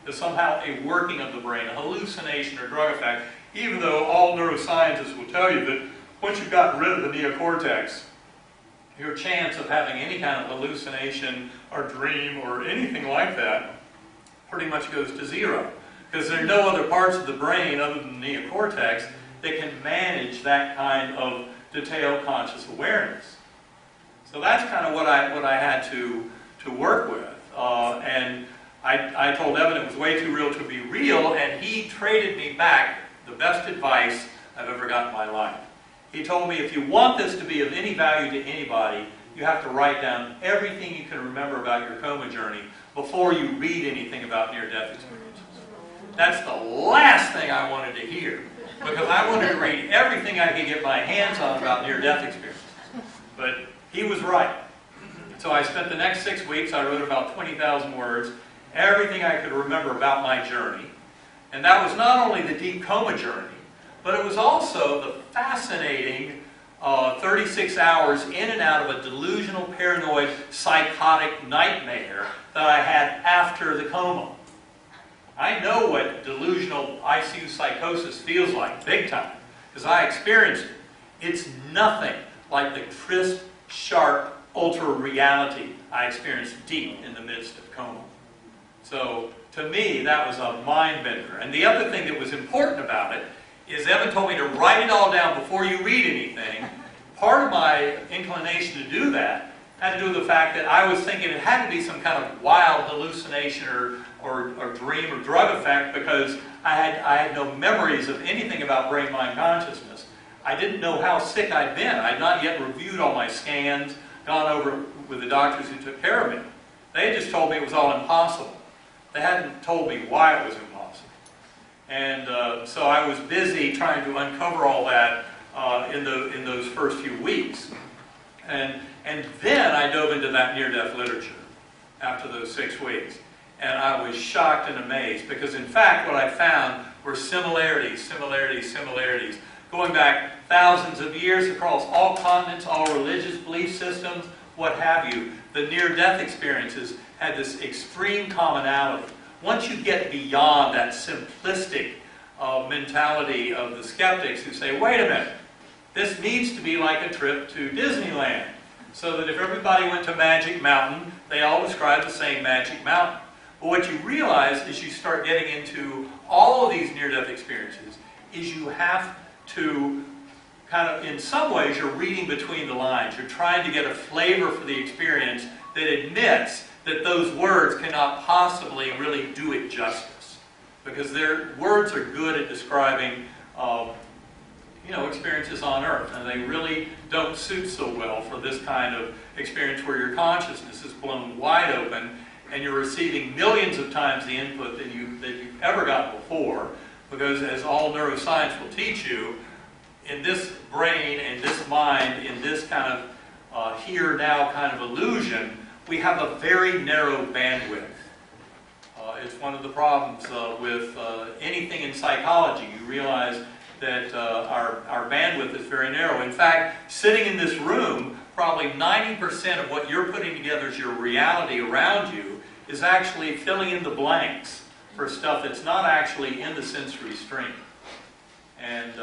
As somehow a working of the brain, a hallucination or drug effect, even though all neuroscientists will tell you that once you've gotten rid of the neocortex, your chance of having any kind of hallucination or dream or anything like that pretty much goes to zero. Because there are no other parts of the brain other than the neocortex that can manage that kind of detailed conscious awareness. So that's kind of what I had to work with. And I told Eben it was way too real to be real, and he traded me back the best advice I've ever got in my life. He told me, if you want this to be of any value to anybody, you have to write down everything you can remember about your coma journey before you read anything about near-death experiences. That's the last thing I wanted to hear, because I wanted to read everything I could get my hands on about near-death experiences. But he was right. So I spent the next 6 weeks, I wrote about 20,000 words, everything I could remember about my journey. And that was not only the deep coma journey, but it was also the fascinating 36 hours in and out of a delusional, paranoid, psychotic nightmare that I had after the coma. I know what delusional ICU psychosis feels like, big time, because I experienced it. It's nothing like the crisp, sharp, ultra-reality I experienced deep in the midst of coma. So, to me, that was a mind-bender. And the other thing that was important about it is Eben told me to write it all down before you read anything. Part of my inclination to do that had to do with the fact that I was thinking it had to be some kind of wild hallucination or dream or drug effect, because I had no memories of anything about brain-mind consciousness. I didn't know how sick I'd been. I had not yet reviewed all my scans, gone over with the doctors who took care of me. They had just told me it was all impossible. They hadn't told me why it was impossible. And so I was busy trying to uncover all that in those first few weeks. And then I dove into that near-death literature after those 6 weeks. And I was shocked and amazed, because in fact what I found were similarities, going back thousands of years across all continents, all religious belief systems, what have you. The near-death experiences had this extreme commonality. Once you get beyond that simplistic mentality of the skeptics who say, wait a minute, this needs to be like a trip to Disneyland, so that if everybody went to Magic Mountain, they all describe the same Magic Mountain. But what you realize as you start getting into all of these near-death experiences is you have to kind of, in some ways, you're reading between the lines. You're trying to get a flavor for the experience that admits that those words cannot possibly really do it justice. Because their words are good at describing experiences on Earth, and they really don't suit so well for this kind of experience where your consciousness is blown wide open and you're receiving millions of times the input that you've ever got before, because as all neuroscience will teach you, in this brain and this mind, in this kind of here-now kind of illusion, we have a very narrow bandwidth. It's one of the problems with anything in psychology. You realize that our bandwidth is very narrow. In fact, sitting in this room, probably 90% of what you're putting together as your reality around you is actually filling in the blanks for stuff that's not actually in the sensory stream. And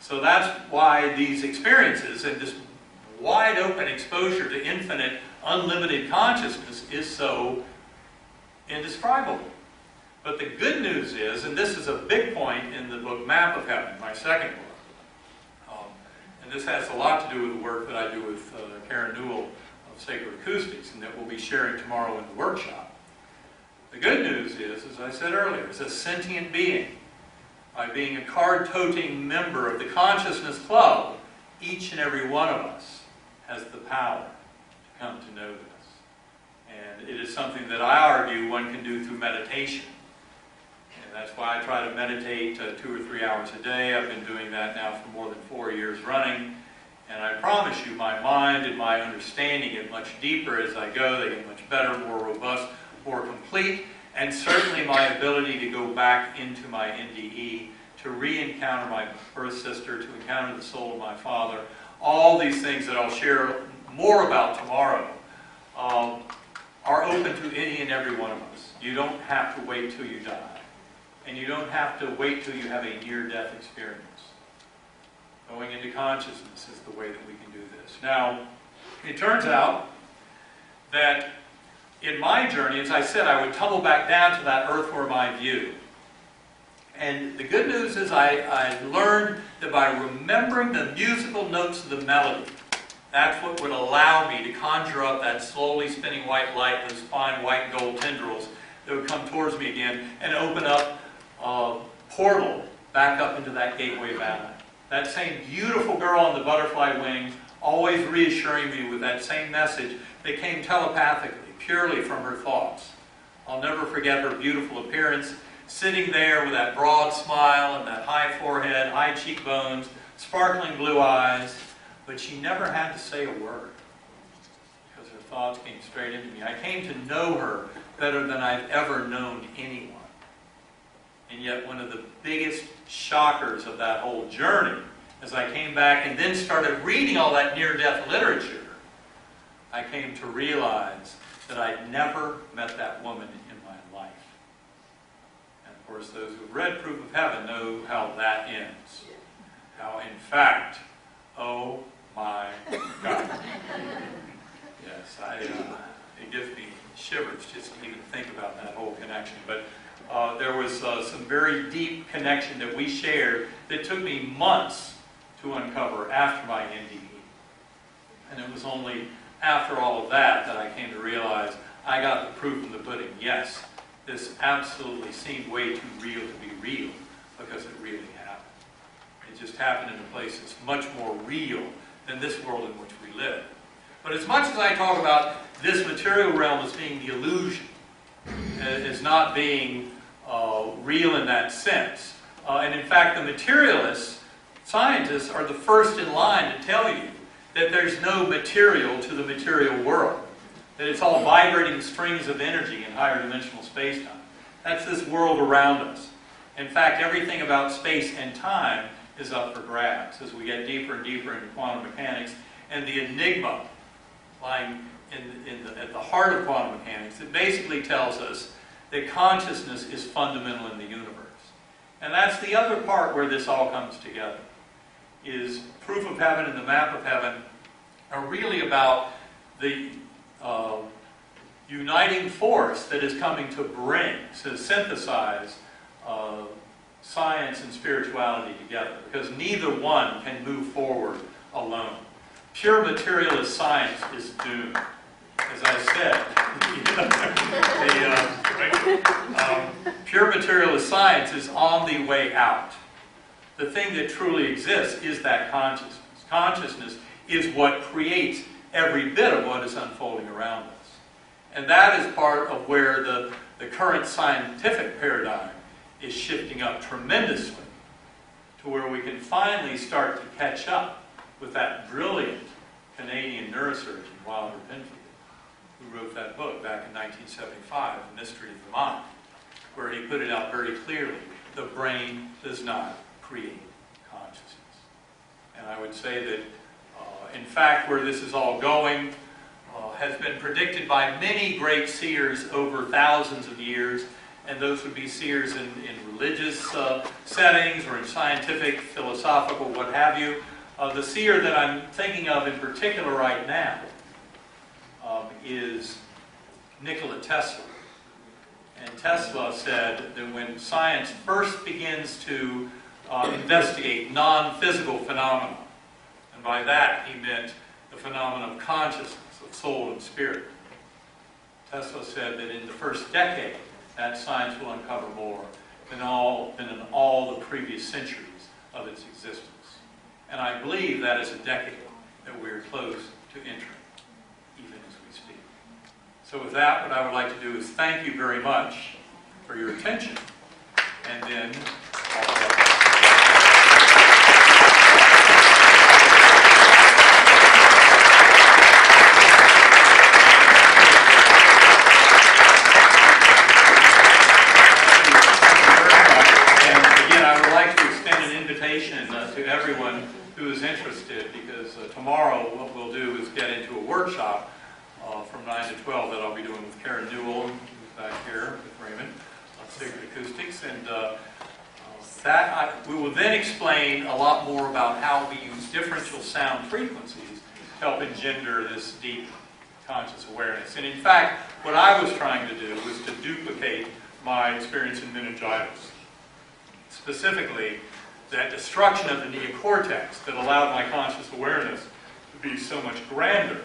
so that's why these experiences and this wide open exposure to infinite, unlimited consciousness is so indescribable. But the good news is, and this is a big point in the book Map of Heaven, my second book, and this has a lot to do with the work that I do with Karen Newell of Sacred Acoustics, and that we'll be sharing tomorrow in the workshop. The good news is, as I said earlier, is a sentient being. By being a card-toting member of the Consciousness Club, each and every one of us has the power to come to know this. And it is something that I argue one can do through meditation. And that's why I try to meditate 2 or 3 hours a day. I've been doing that now for more than 4 years running. And I promise you, my mind and my understanding get much deeper as I go. They get much better, more robust, more complete. And certainly my ability to go back into my NDE, to re-encounter my birth sister, to encounter the soul of my father, all these things that I'll share more about tomorrow, are open to any and every one of us. You don't have to wait till you die. And you don't have to wait till you have a near-death experience. Going into consciousness is the way that we can do this. Now, it turns out that in my journey, as I said, I would tumble back down to that earthworm eye view. And the good news is I learned that by remembering the musical notes of the melody, that's what would allow me to conjure up that slowly spinning white light, those fine white and gold tendrils that would come towards me again and open up a portal back up into that gateway valley. That same beautiful girl on the butterfly wings, always reassuring me with that same message that came telepathically, purely from her thoughts. I'll never forget her beautiful appearance, sitting there with that broad smile and that high forehead, high cheekbones, sparkling blue eyes, but she never had to say a word because her thoughts came straight into me. I came to know her better than I've ever known anyone. And yet one of the biggest shockers of that whole journey, as I came back and then started reading all that near-death literature, I came to realize that I'd never met that woman in my life. And of course, those who've read Proof of Heaven know how that ends. How, in fact, oh my God. Yes, it gives me shivers just to even think about that whole connection. But there was some very deep connection that we shared that took me months to uncover after my NDE. And it was only after all of that I came to realize I got the proof in the pudding. Yes, this absolutely seemed way too real to be real because it really happened. It just happened in a place that's much more real than this world in which we live. But as much as I talk about this material realm as being the illusion, as not being real in that sense, and in fact the materialists, scientists, are the first in line to tell you that there's no material to the material world. That it's all vibrating strings of energy in higher dimensional space-time. That's this world around us. In fact, everything about space and time is up for grabs as we get deeper and deeper into quantum mechanics. And the enigma lying at the heart of quantum mechanics, it basically tells us that consciousness is fundamental in the universe. And that's the other part where this all comes together. Is Proof of Heaven and the Map of Heaven are really about the uniting force that is coming to bring, to synthesize science and spirituality together, because neither one can move forward alone. Pure materialist science is doomed. As I said, pure materialist science is on the way out. The thing that truly exists is that consciousness. Consciousness is what creates every bit of what is unfolding around us. And that is part of where the current scientific paradigm is shifting up tremendously, to where we can finally start to catch up with that brilliant Canadian neurosurgeon, Wilder Penfield, who wrote that book back in 1975, The Mystery of the Mind, where he put it out very clearly: the brain does not create consciousness. And I would say that, in fact, where this is all going has been predicted by many great seers over thousands of years, and those would be seers in religious settings or in scientific, philosophical, what have you. The seer that I'm thinking of in particular right now is Nikola Tesla. And Tesla said that when science first begins to investigate non-physical phenomena, and by that he meant the phenomenon of consciousness, of soul and spirit, Tesla said that in the first decade, that science will uncover more than in all the previous centuries of its existence. And I believe that is a decade that we're close to entering, even as we speak. So with that, what I would like to do is thank you very much for your attention, and then to everyone who is interested, because tomorrow what we'll do is get into a workshop from 9 to 12 that I'll be doing with Karen Newell, who's back here with Raymond, on sacred acoustics, and we will then explain a lot more about how we use differential sound frequencies to help engender this deep conscious awareness. And in fact, what I was trying to do was to duplicate my experience in meningitis. Specifically, that destruction of the neocortex that allowed my conscious awareness to be so much grander.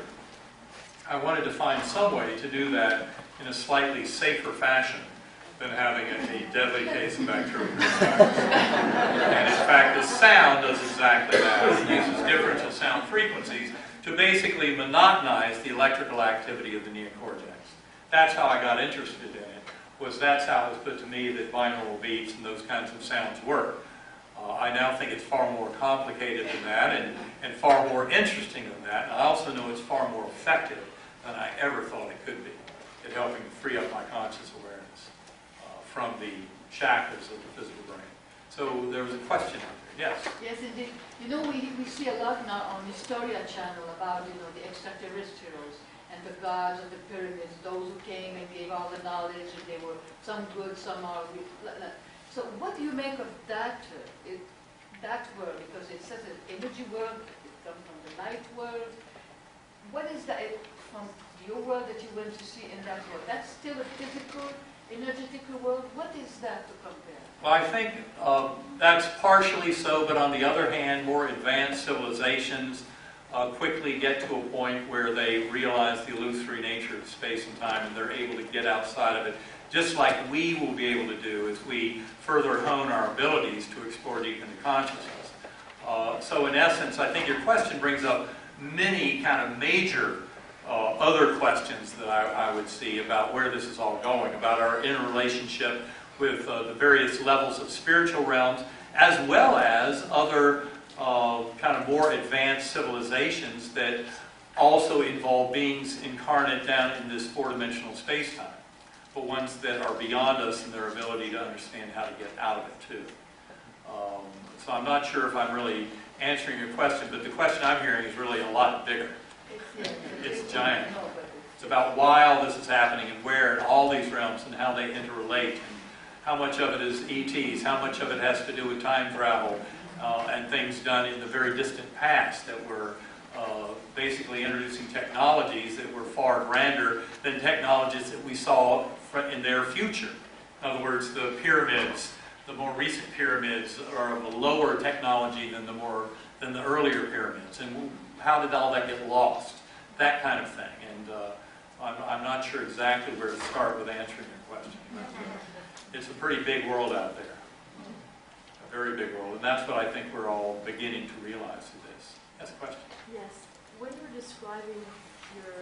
I wanted to find some way to do that in a slightly safer fashion than having a deadly case of bacterial meningitis. And in fact, the sound does exactly that. It uses differential sound frequencies to basically monotonize the electrical activity of the neocortex. That's how I got interested in it. That's how it was put to me that binaural beats and those kinds of sounds work. I now think it's far more complicated than that, and far more interesting than that. And I also know it's far more effective than I ever thought it could be at helping to free up my conscious awareness from the shackles of the physical brain. So there was a question out there. Yes? Yes, indeed. You know, we see a lot now on the Historia channel about, the extraterrestrials and the gods of the pyramids, those who came and gave all the knowledge, and they were some good, some are... So what do you make of that world? Because it says an energy world, it comes from the light world. What is that from your world that you went to see in that world? That's still a physical, energetical world? What is that to compare? Well, I think that's partially so, but on the other hand, more advanced civilizations quickly get to a point where they realize the illusory nature of space and time, and they're able to get outside of it, just like we will be able to do as we further hone our abilities to explore deep into consciousness. So in essence, I think your question brings up many kind of major other questions that I would see about where this is all going, about our interrelationship with the various levels of spiritual realms, as well as other kind of more advanced civilizations that also involve beings incarnate down in this four-dimensional space-time, but ones that are beyond us in their ability to understand how to get out of it too. So I'm not sure if I'm really answering your question, but the question I'm hearing is really a lot bigger. It's giant. It's about why all this is happening and where in all these realms and how they interrelate, and how much of it is ETs, how much of it has to do with time travel, and things done in the very distant past that were basically introducing technologies that were far grander than technologies that we saw in their future. In other words, the pyramids, the more recent pyramids are of a lower technology than the earlier pyramids, and how did all that get lost? That kind of thing. And I'm not sure exactly where to start with answering your question. It's a pretty big world out there. A very big world. And that's what I think we're all beginning to realize through this. Yes, question? Yes. When you were describing your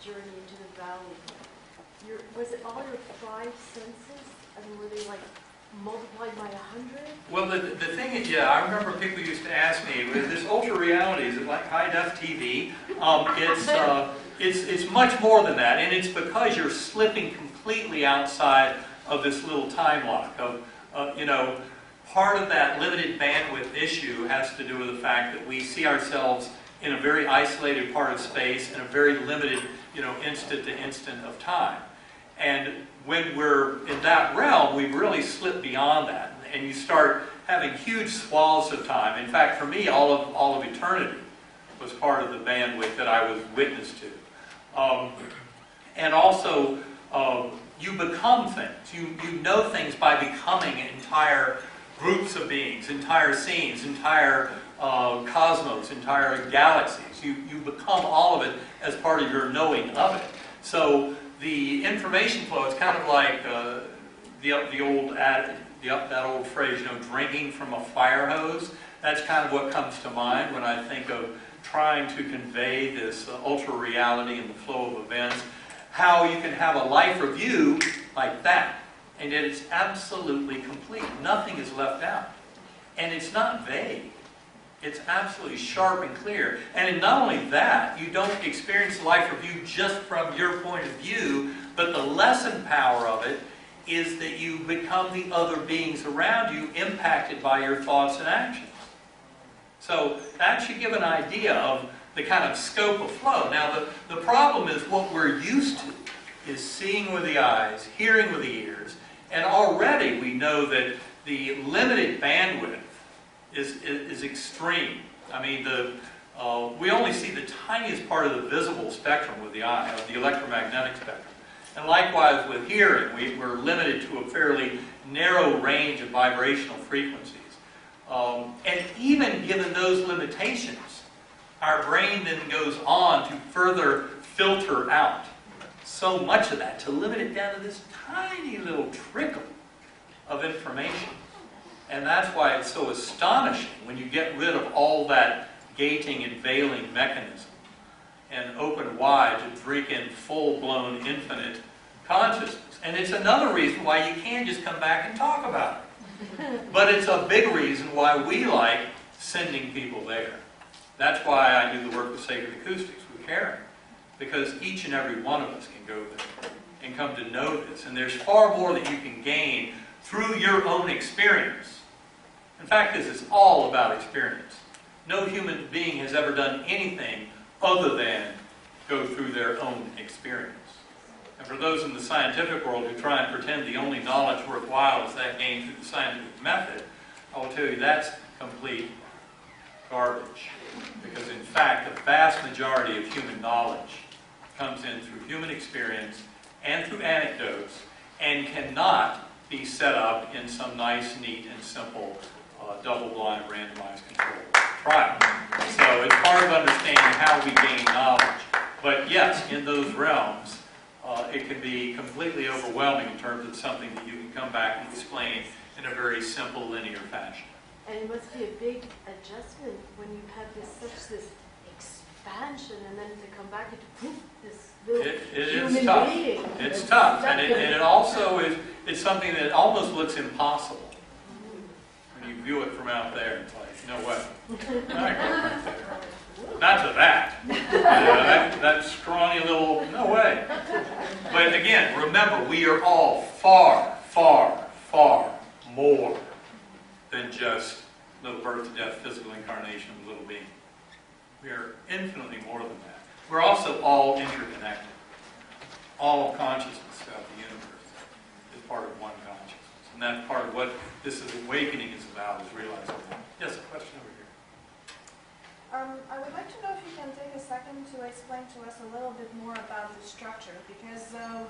journey into the valley, was it all your 5 senses? I mean, were they like multiplied by 100? Well, the thing is, yeah, I remember people used to ask me, with this ultra reality, is it like high-def TV? It's much more than that, and it's because you're slipping completely outside of this little time lock. You know, part of that limited bandwidth issue has to do with the fact that we see ourselves in a very isolated part of space in a very limited, you know, instant to instant of time. And when we're in that realm, we've really slipped beyond that, and you start having huge swaths of time. In fact, for me, all of eternity was part of the bandwidth that I was witness to. And also, you become things. You know things by becoming entire groups of beings, entire scenes, entire cosmos, entire galaxies. You become all of it as part of your knowing of it. So the information flow is kind of like that old phrase, you know, drinking from a fire hose. That's kind of what comes to mind when I think of trying to convey this ultra reality and the flow of events. How you can have a life review like that, and yet it's absolutely complete. Nothing is left out. And it's not vague. It's absolutely sharp and clear. And not only that, you don't experience life review just from your point of view, but the lesson power of it is that you become the other beings around you impacted by your thoughts and actions. So that should give an idea of the kind of scope of flow. Now the problem is what we're used to is seeing with the eyes, hearing with the ears, and already we know that the limited bandwidth is extreme. I mean, we only see the tiniest part of the visible spectrum with the eye, of the electromagnetic spectrum. And likewise with hearing, we're limited to a fairly narrow range of vibrational frequencies. And even given those limitations, our brain then goes on to further filter out so much of that, to limit it down to this tiny little trickle of information. And that's why it's so astonishing when you get rid of all that gating and veiling mechanism and open wide to drink in full-blown infinite consciousness. And it's another reason why you can't just come back and talk about it. But it's a big reason why we like sending people there. That's why I do the work with Sacred Acoustics with Karen. Because each and every one of us can go there and come to know this. And there's far more that you can gain through your own experience. In fact, this is all about experience. No human being has ever done anything other than go through their own experience. And for those in the scientific world who try and pretend the only knowledge worthwhile is that gained through the scientific method, I will tell you that's complete garbage. Because in fact, the vast majority of human knowledge comes in through human experience and through anecdotes and cannot be set up in some nice, neat, and simple double-blind, randomized control trial. So it's part of understanding how we gain knowledge. But yes, in those realms, it can be completely overwhelming in terms of something that you can come back and explain in a very simple, linear fashion. And it must be a big adjustment when you have this expansion, and then to come back into poof, this little human tough. being. It's tough, and it also is. It's something that almost looks impossible when you view it from out there. It's like, no way. Not to that. That scrawny little, no way. But again, remember, we are all far, far, far more than just little birth to death physical incarnation of a little being. We are infinitely more than that. We're also all interconnected. All consciousness throughout the universe is part of one consciousness. And that's part of what this awakening is about, is realizing that. Yes, a question over I would like to know if you can take a second to explain to us a little bit more about the structure, because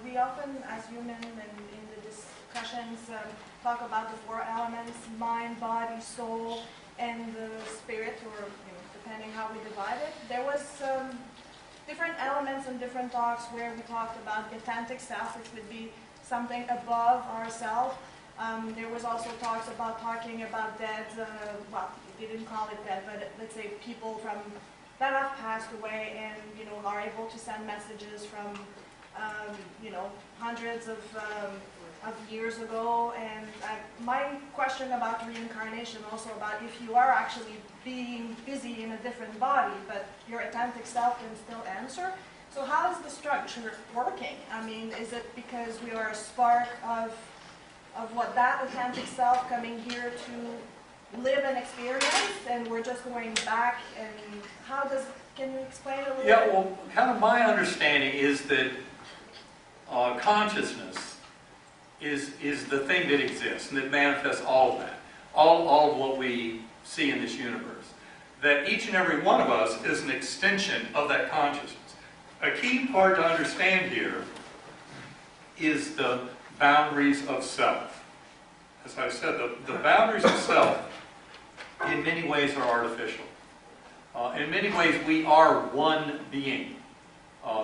we often, as human and in the discussions, talk about the four elements: mind, body, soul, and the spirit, or depending how we divide it. There was different elements in different talks where we talked about the authentic self, which would be something above ourselves. There was also talks about talking about dead, well, they didn't call it dead, but let's say people from that have passed away and are able to send messages from hundreds of years ago. And my question about reincarnation, also about if you are actually being busy in a different body, but your authentic self can still answer. So how is the structure working? I mean, is it because we are a spark of what that authentic self coming here to live and experience, and we're just going back? And can you explain a little bit? Yeah, well, kind of my understanding is that consciousness is the thing that exists and that manifests all of that, all of what we see in this universe. That each and every one of us is an extension of that consciousness. A key part to understand here is the boundaries of self. As I said, the boundaries of self in many ways are artificial. In many ways, we are one being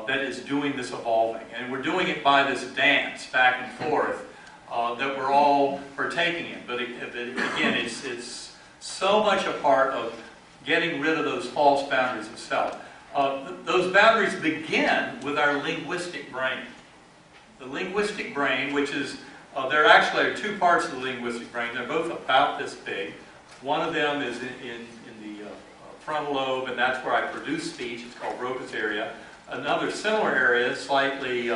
that is doing this evolving. And we're doing it by this dance back and forth that we're all partaking in. But again, it's so much a part of getting rid of those false boundaries of self. Those boundaries begin with our linguistic brain. The linguistic brain, which is, there actually are two parts of the linguistic brain. They're both about this big. One of them is in the frontal lobe, and that's where I produce speech. It's called Broca's area. Another similar area, slightly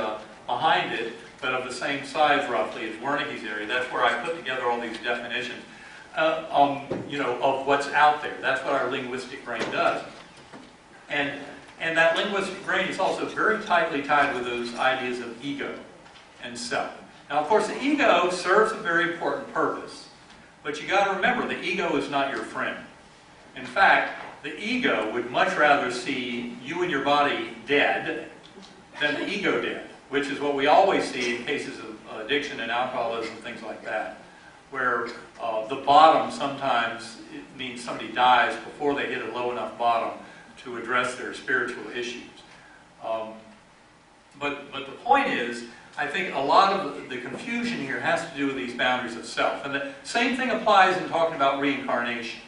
behind it, but of the same size roughly, is Wernicke's area. That's where I put together all these definitions, of what's out there. That's what our linguistic brain does. And that linguistic brain is also very tightly tied with those ideas of ego and self. Now, of course, the ego serves a very important purpose. But you got to remember, the ego is not your friend. In fact, the ego would much rather see you and your body dead than the ego dead, which is what we always see in cases of addiction and alcoholism, things like that, where the bottom sometimes it means somebody dies before they hit a low enough bottom to address their spiritual issues. But the point is, I think a lot of the confusion here has to do with these boundaries of self. And the same thing applies in talking about reincarnation.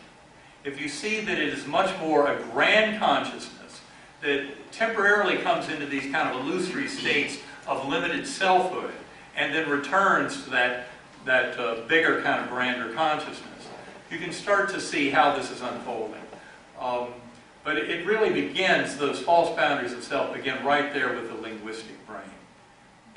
If you see that it is much more a grand consciousness that temporarily comes into these kind of illusory states of limited selfhood and then returns to that bigger kind of grander consciousness, you can start to see how this is unfolding. But it really begins, those false boundaries of self begin right there with the linguistic brain.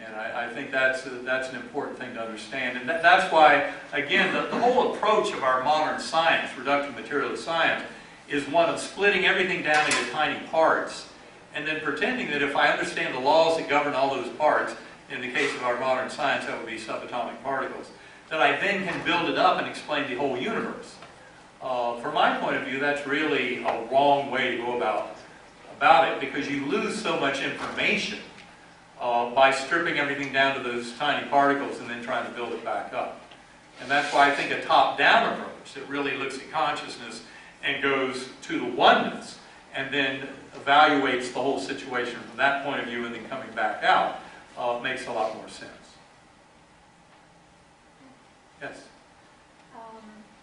And I think that's an important thing to understand. And that's why, again, the whole approach of our modern science, reductive materialist science, is one of splitting everything down into tiny parts and then pretending that if I understand the laws that govern all those parts, in the case of our modern science, that would be subatomic particles, that I then can build it up and explain the whole universe. From my point of view, that's really a wrong way to go about it, because you lose so much information by stripping everything down to those tiny particles and then trying to build it back up. And that's why I think a top-down approach that really looks at consciousness and goes to the oneness and then evaluates the whole situation from that point of view and then coming back out makes a lot more sense. Yes?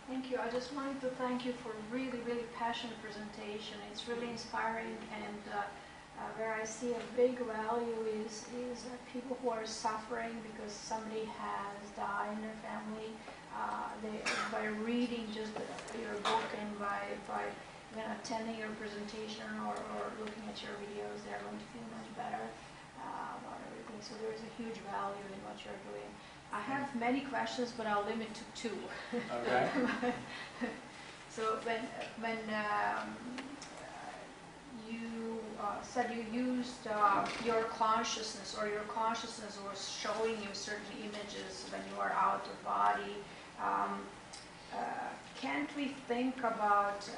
Thank you. I just wanted to thank you for a really, really passionate presentation. It's really inspiring, and where I see a big value is people who are suffering because somebody has died in their family. By reading just your book and by attending your presentation or looking at your videos, they're going to feel much better about everything. So there is a huge value in what you're doing. I have many questions, but I'll limit to two. Okay. So when you said you used your consciousness, or your consciousness was showing you certain images when you are out of body, can't we think about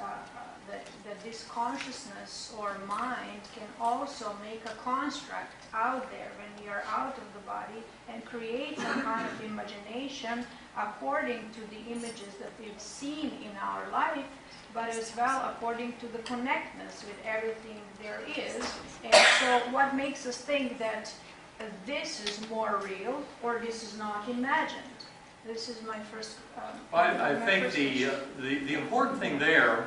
that this consciousness or mind can also make a construct out there when we are out of the body and create some kind of imagination according to the images that we've seen in our life, but as well according to the connectedness with everything there is. And so what makes us think that this is more real or this is not imagined? This is my first I think the important thing there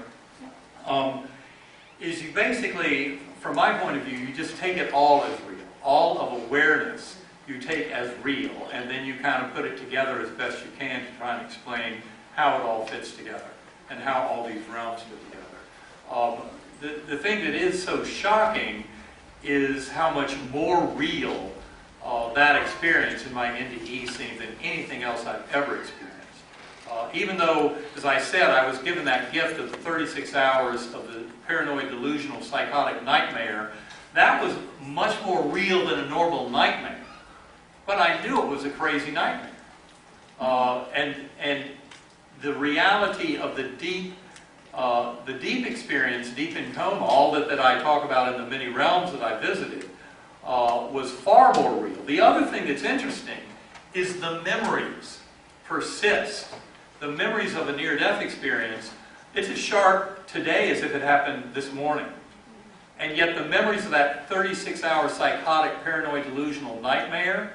is you basically, from my point of view, you just take it all as real. All of awareness you take as real, and then you kind of put it together as best you can to try and explain how it all fits together and how all these realms fit together. The thing that is so shocking is how much more real that experience in my NDE seemed than anything else I've ever experienced. Even though, as I said, I was given that gift of the 36 hours of the paranoid delusional psychotic nightmare, that was much more real than a normal nightmare. But I knew it was a crazy nightmare. And the reality of the deep experience, deep in coma, all that I talk about in the many realms that I visited, was far more real. The other thing that's interesting is the memories persist. The memories of a near-death experience, it's as sharp today as if it happened this morning. And yet the memories of that 36-hour psychotic, paranoid, delusional nightmare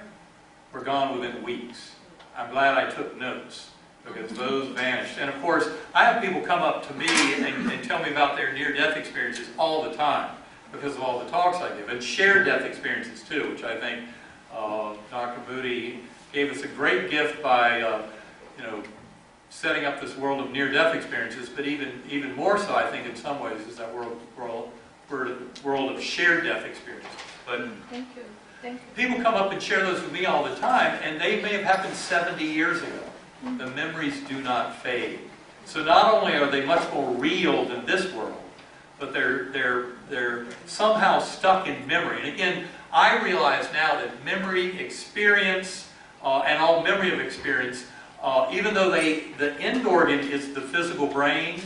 were gone within weeks. I'm glad I took notes, because those vanished. And of course, I have people come up to me and tell me about their near-death experiences all the time, because of all the talks I give, and shared death experiences too, which I think Dr. Moody gave us a great gift by setting up this world of near-death experiences, but even more so, I think, in some ways, is that world of shared death experiences. But Thank you. people come up and share those with me all the time, and they may have happened 70 years ago. Mm-hmm. The memories do not fade. So not only are they much more real than this world, but they're somehow stuck in memory. And again, I realize now that memory, experience, and all memory of experience, even though the end organ is the physical brain,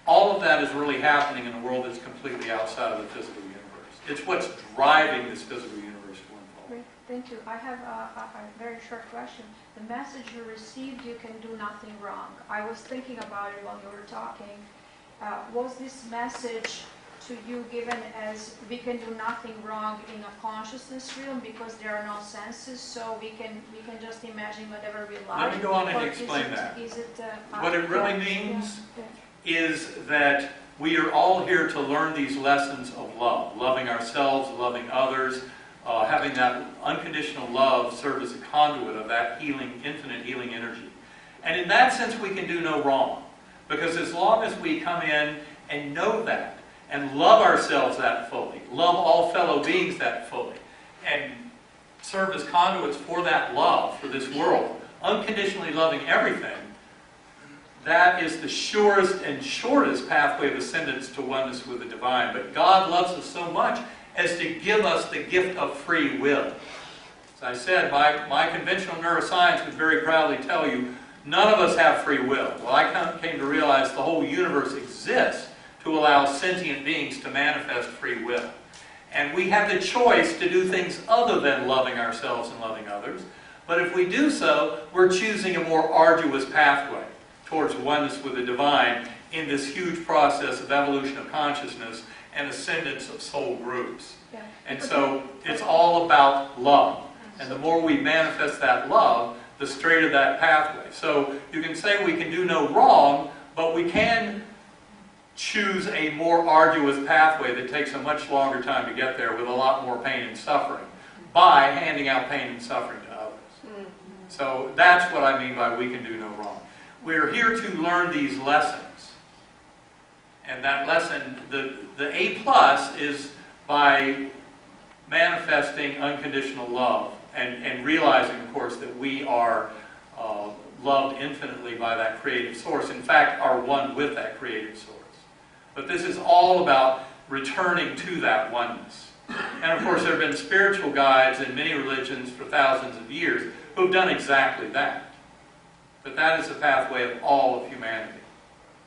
all of that is really happening in a world that's completely outside of the physical universe. It's what's driving this physical universe going forward. Great, thank you. I have a very short question. The message you received, you can do nothing wrong. I was thinking about it while you were talking. Was this message to you given as we can do nothing wrong in a consciousness realm because there are no senses, so we can just imagine whatever we like? Let me go on and Or explain that. Is it What it really means yeah. is that we are all here to learn these lessons of love. Loving ourselves, loving others, having that unconditional love serve as a conduit of that healing, infinite healing energy. And in that sense, we can do no wrong. Because as long as we come in and know that, and love ourselves that fully, love all fellow beings that fully, and serve as conduits for that love, for this world, unconditionally loving everything, that is the surest and shortest pathway of ascendance to oneness with the divine. But God loves us so much as to give us the gift of free will. As I said, my conventional neuroscience would very proudly tell you, none of us have free will. Well, I came to realize the whole universe exists to allow sentient beings to manifest free will. And we have the choice to do things other than loving ourselves and loving others. But if we do so, we're choosing a more arduous pathway towards oneness with the divine in this huge process of evolution of consciousness and ascendance of soul groups. Yeah. And so it's all about love. And the more we manifest that love, the straighter that pathway. So you can say we can do no wrong, but we can choose a more arduous pathway that takes a much longer time to get there with a lot more pain and suffering by handing out pain and suffering to others. Mm-hmm. So that's what I mean by we can do no wrong. We're here to learn these lessons. And that lesson, the A plus is by manifesting unconditional love and realizing, of course, that we are loved infinitely by that creative source. In fact, are one with that creative source. But this is all about returning to that oneness. And of course, there have been spiritual guides in many religions for thousands of years who have done exactly that. But that is the pathway of all of humanity.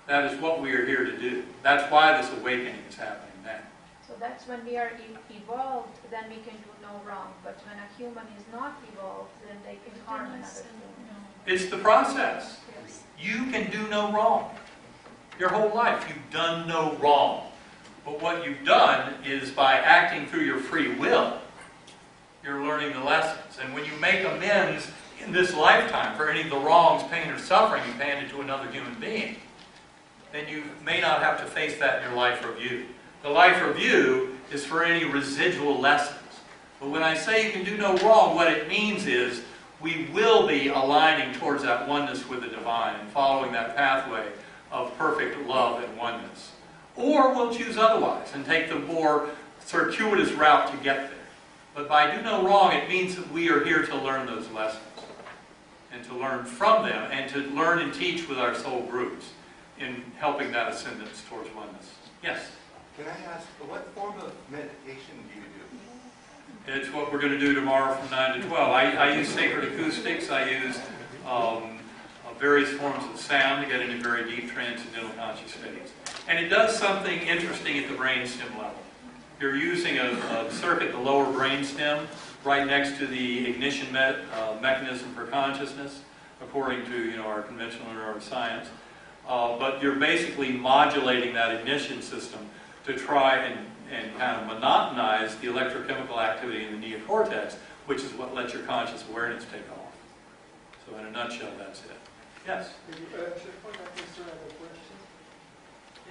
That is what we are here to do. That's why this awakening is happening now. So that's when we are evolved, then we can do no wrong. But when a human is not evolved, then they can harm another human. It's the process. Yes. You can do no wrong. Your whole life, you've done no wrong. But what you've done is by acting through your free will, you're learning the lessons. And when you make amends in this lifetime for any of the wrongs, pain, or suffering you've handed to another human being, then you may not have to face that in your life review. The life review is for any residual lessons. But when I say you can do no wrong, what it means is we will be aligning towards that oneness with the divine and following that pathway of perfect love and oneness. Or we'll choose otherwise and take the more circuitous route to get there. But by do no wrong, it means that we are here to learn those lessons and to learn from them and to learn and teach with our soul groups in helping that ascendance towards oneness. Yes? Can I ask, what form of meditation do you do? It's what we're going to do tomorrow from 9 to 12. I use sacred acoustics. I use various forms of sound to get into very deep transcendental conscious states. And it does something interesting at the brainstem level. You're using a circuit, the lower brainstem, right next to the ignition mechanism for consciousness, according to our conventional neuroscience. But you're basically modulating that ignition system to try and kind of monotonize the electrochemical activity in the neocortex, which is what lets your conscious awareness take off. So in a nutshell, that's it. Yes?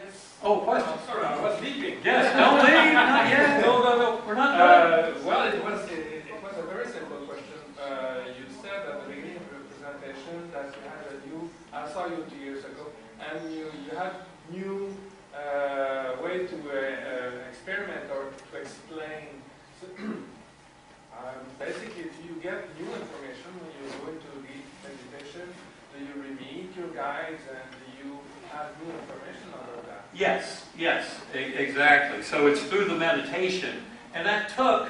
Yes. Oh, question. Sorry, I was leaving. Yes, don't leave, not yet. No. We're not done. Well, it was a very simple question. You said at the beginning of your presentation that you had I saw you 2 years ago, and you had new way to experiment or to explain. So, basically, you get new information when you go into deep meditation. Do you meet your guides and do you have new information about that? Yes, exactly. So it's through the meditation. And that took,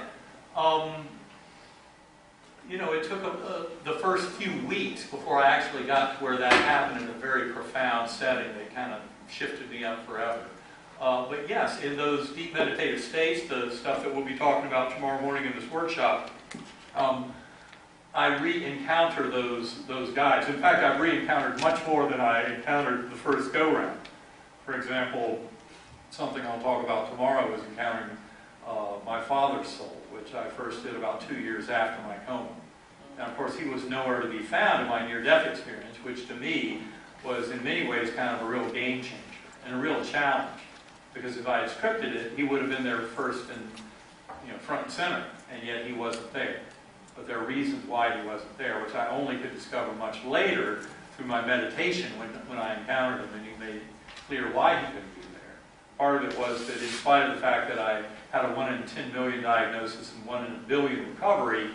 it took the first few weeks before I actually got to where that happened in a very profound setting that kind of shifted me up forever. But yes, in those deep meditative states, the stuff that we'll be talking about tomorrow morning in this workshop, I re-encounter those guides. In fact, I've re-encountered much more than I encountered the first go-round. For example, something I'll talk about tomorrow is encountering my father's soul, which I first did about 2 years after my coma. And of course, he was nowhere to be found in my near-death experience, which to me was in many ways kind of a real game changer and a real challenge. Because if I had scripted it, he would have been there first and front and center, and yet he wasn't there. But there are reasons why he wasn't there, which I only could discover much later through my meditation when I encountered him and he made it clear why he couldn't be there. Part of it was that in spite of the fact that I had a 1 in 10 million diagnosis and 1 in a billion recovery,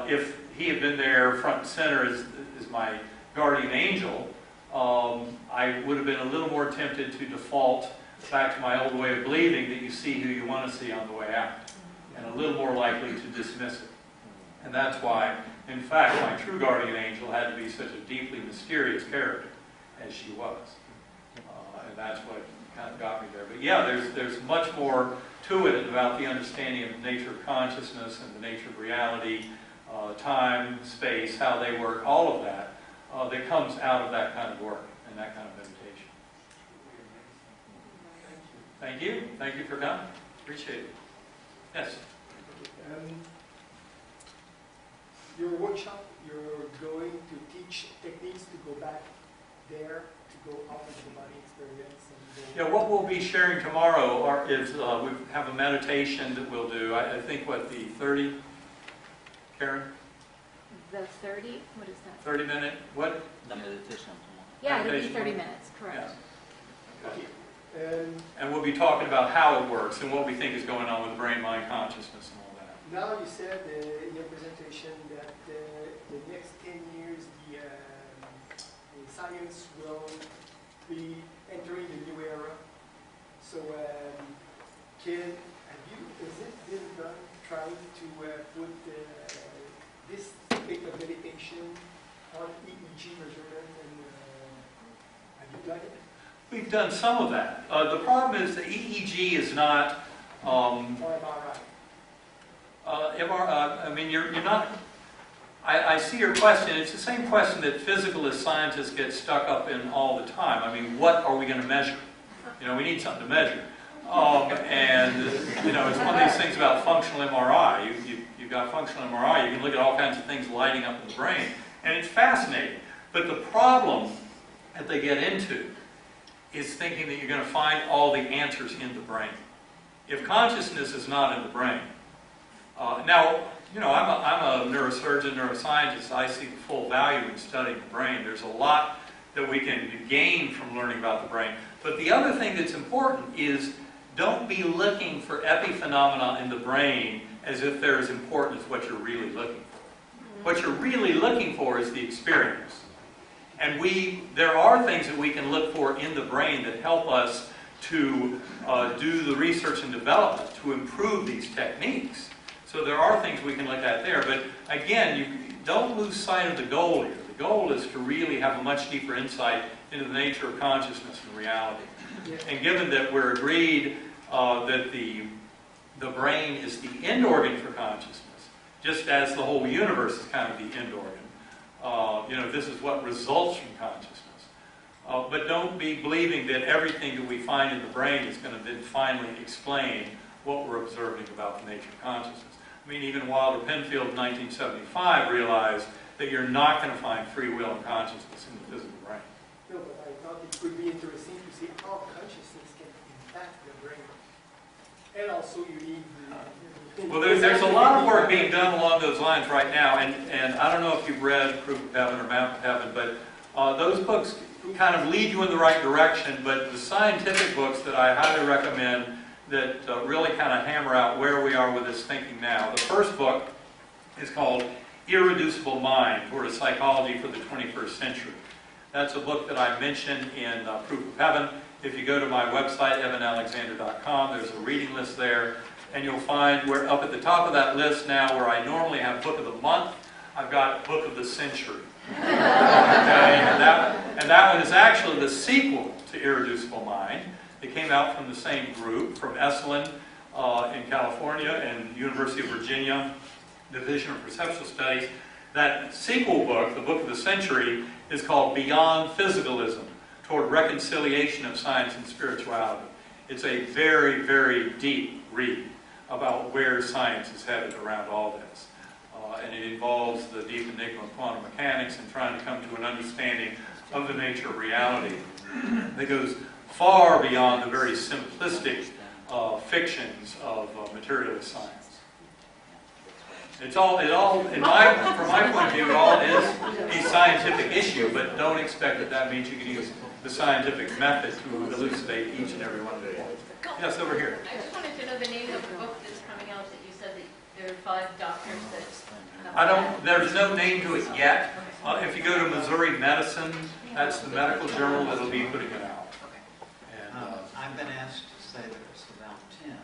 if he had been there front and center as my guardian angel, I would have been a little more tempted to default back to my old way of believing that you see who you want to see on the way out, and a little more likely to dismiss it. And that's why, in fact, my true guardian angel had to be such a deeply mysterious character as she was. And that's what kind of got me there. But yeah, there's much more to it about the understanding of the nature of consciousness and the nature of reality, time, space, how they work, all of that, that comes out of that kind of work and that kind of meditation. Thank you. Thank you for coming. Appreciate it. Yes? Your workshop, you're going to teach techniques to go back there, to go out into the body experience. Yeah, what we'll be sharing tomorrow is we have a meditation that we'll do. I think, the 30? Karen? The 30? What is that? 30-minute? What? The meditation. Yeah, it'll be Meditation. 30 minutes, correct. Yeah. Okay. And we'll be talking about how it works and what we think is going on with brain-mind consciousness and all that. Now you said in your presentation that the next 10 years the science will be entering a new era. So has it been done trying to put this type of meditation on EEG measurement, and have you done it? We've done some of that. The problem is the EEG is not... Or MRI. I mean, you're not... I see your question. It's the same question that physicalist scientists get stuck up in all the time. I mean, what are we going to measure? You know, we need something to measure. And, you know, it's one of these things about functional MRI. You've got functional MRI. You can look at all kinds of things lighting up in the brain. And it's fascinating. But the problem that they get into is thinking that you're going to find all the answers in the brain. If consciousness is not in the brain... now, you know, I'm a neurosurgeon, neuroscientist. I see the full value in studying the brain. There's a lot that we can gain from learning about the brain. But the other thing that's important is don't be looking for epiphenomena in the brain as if they're as important as what you're really looking for. What you're really looking for is the experience. And there are things that we can look for in the brain that help us to do the research and development to improve these techniques. So there are things we can look at there. But again, you don't lose sight of the goal here. The goal is to really have a much deeper insight into the nature of consciousness and reality. And given that we're agreed that the brain is the end organ for consciousness, just as the whole universe is kind of the end organ, you know, this is what results from consciousness. But don't be believing that everything that we find in the brain is going to then finally explain what we're observing about the nature of consciousness. I mean, even Wilder Penfield in 1975 realized that you're not going to find free will and consciousness in the physical brain. No, but I thought it would be interesting to see how consciousness can impact the brain. And also you need the... Well, there's a lot of work being done along those lines right now, and I don't know if you've read Proof of Heaven or Mount of Heaven, but those books kind of lead you in the right direction, but the scientific books that I highly recommend that really kind of hammer out where we are with this thinking now. The first book is called Irreducible Mind, Toward a Psychology for the 21st Century. That's a book that I mentioned in Proof of Heaven. If you go to my website, ebenalexander.com, there's a reading list there, and you'll find where up at the top of that list now, where I normally have Book of the Month, I've got Book of the Century. Okay? And that one is actually the sequel to Irreducible Mind. It came out from the same group, from Esalen in California and University of Virginia, Division of Perceptual Studies. That sequel book, the Book of the Century, is called Beyond Physicalism, Toward Reconciliation of Science and Spirituality. It's a very, very deep read about where science is headed around all this. And it involves the deep enigma of quantum mechanics and trying to come to an understanding of the nature of reality that goes far beyond the very simplistic fictions of materialist science. From my point of view, it all is a scientific issue, but don't expect that means you can use the scientific method to elucidate each and every one of them. Yes, over here. I just wanted to know the name of the book that's coming out that you said that there are 5 doctors that... There's no name to it yet. If you go to Missouri Medicine, that's the medical journal that will be putting it out. And, I've been asked to say that it's about 10.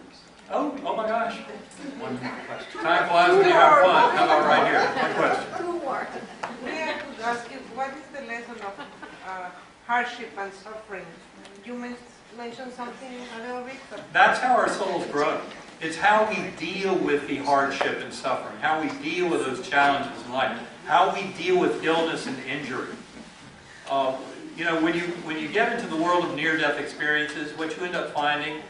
Oh my gosh. One more question. Time flies when you have fun. How about right here? One question. 2 more. May I ask you, what is the lesson of hardship and suffering? You mentioned something a little bit. That's how our souls grow. It's how we deal with the hardship and suffering, how we deal with those challenges in life, how we deal with illness and injury. You know, when you get into the world of near-death experiences, what you end up finding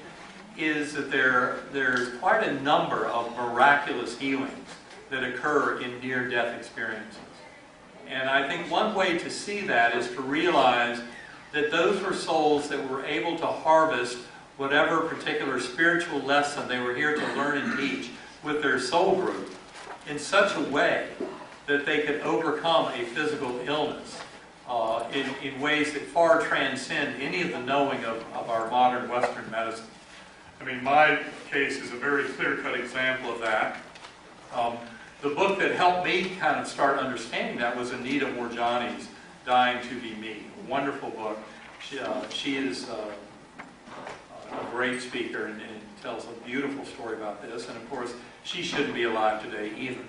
is that there's quite a number of miraculous healings that occur in near-death experiences. And I think one way to see that is to realize that those were souls that were able to harvest whatever particular spiritual lesson they were here to learn and teach with their soul group in such a way that they could overcome a physical illness in ways that far transcend any of the knowing of our modern Western medicine. I mean, my case is a very clear-cut example of that. The book that helped me kind of start understanding that was Anita Moorjani's Dying to Be Me. A wonderful book. She is a great speaker and tells a beautiful story about this. And of course, she shouldn't be alive today either.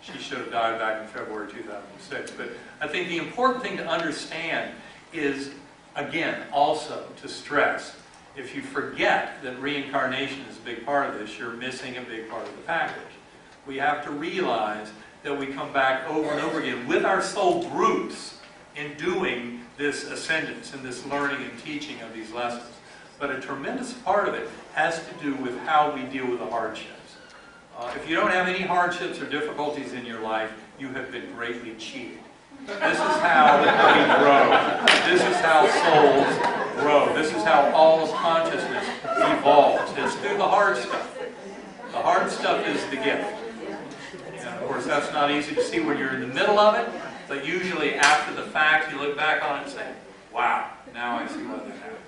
She should have died back in February 2006. But I think the important thing to understand is Again, also to stress, if you forget that reincarnation is a big part of this, you're missing a big part of the package. We have to realize that we come back over and over again with our soul groups in doing this ascendance and this learning and teaching of these lessons. But a tremendous part of it has to do with how we deal with the hardships. If you don't have any hardships or difficulties in your life, you have been greatly cheated. This is how we grow. This is how souls grow. This is how all of consciousness evolves. It's through the hard stuff. The hard stuff is the gift. And of course, that's not easy to see when you're in the middle of it, but usually after the fact, you look back on it and say, wow, now I see what that happened.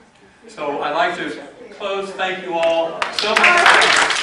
So I'd like to close. Thank you all so much.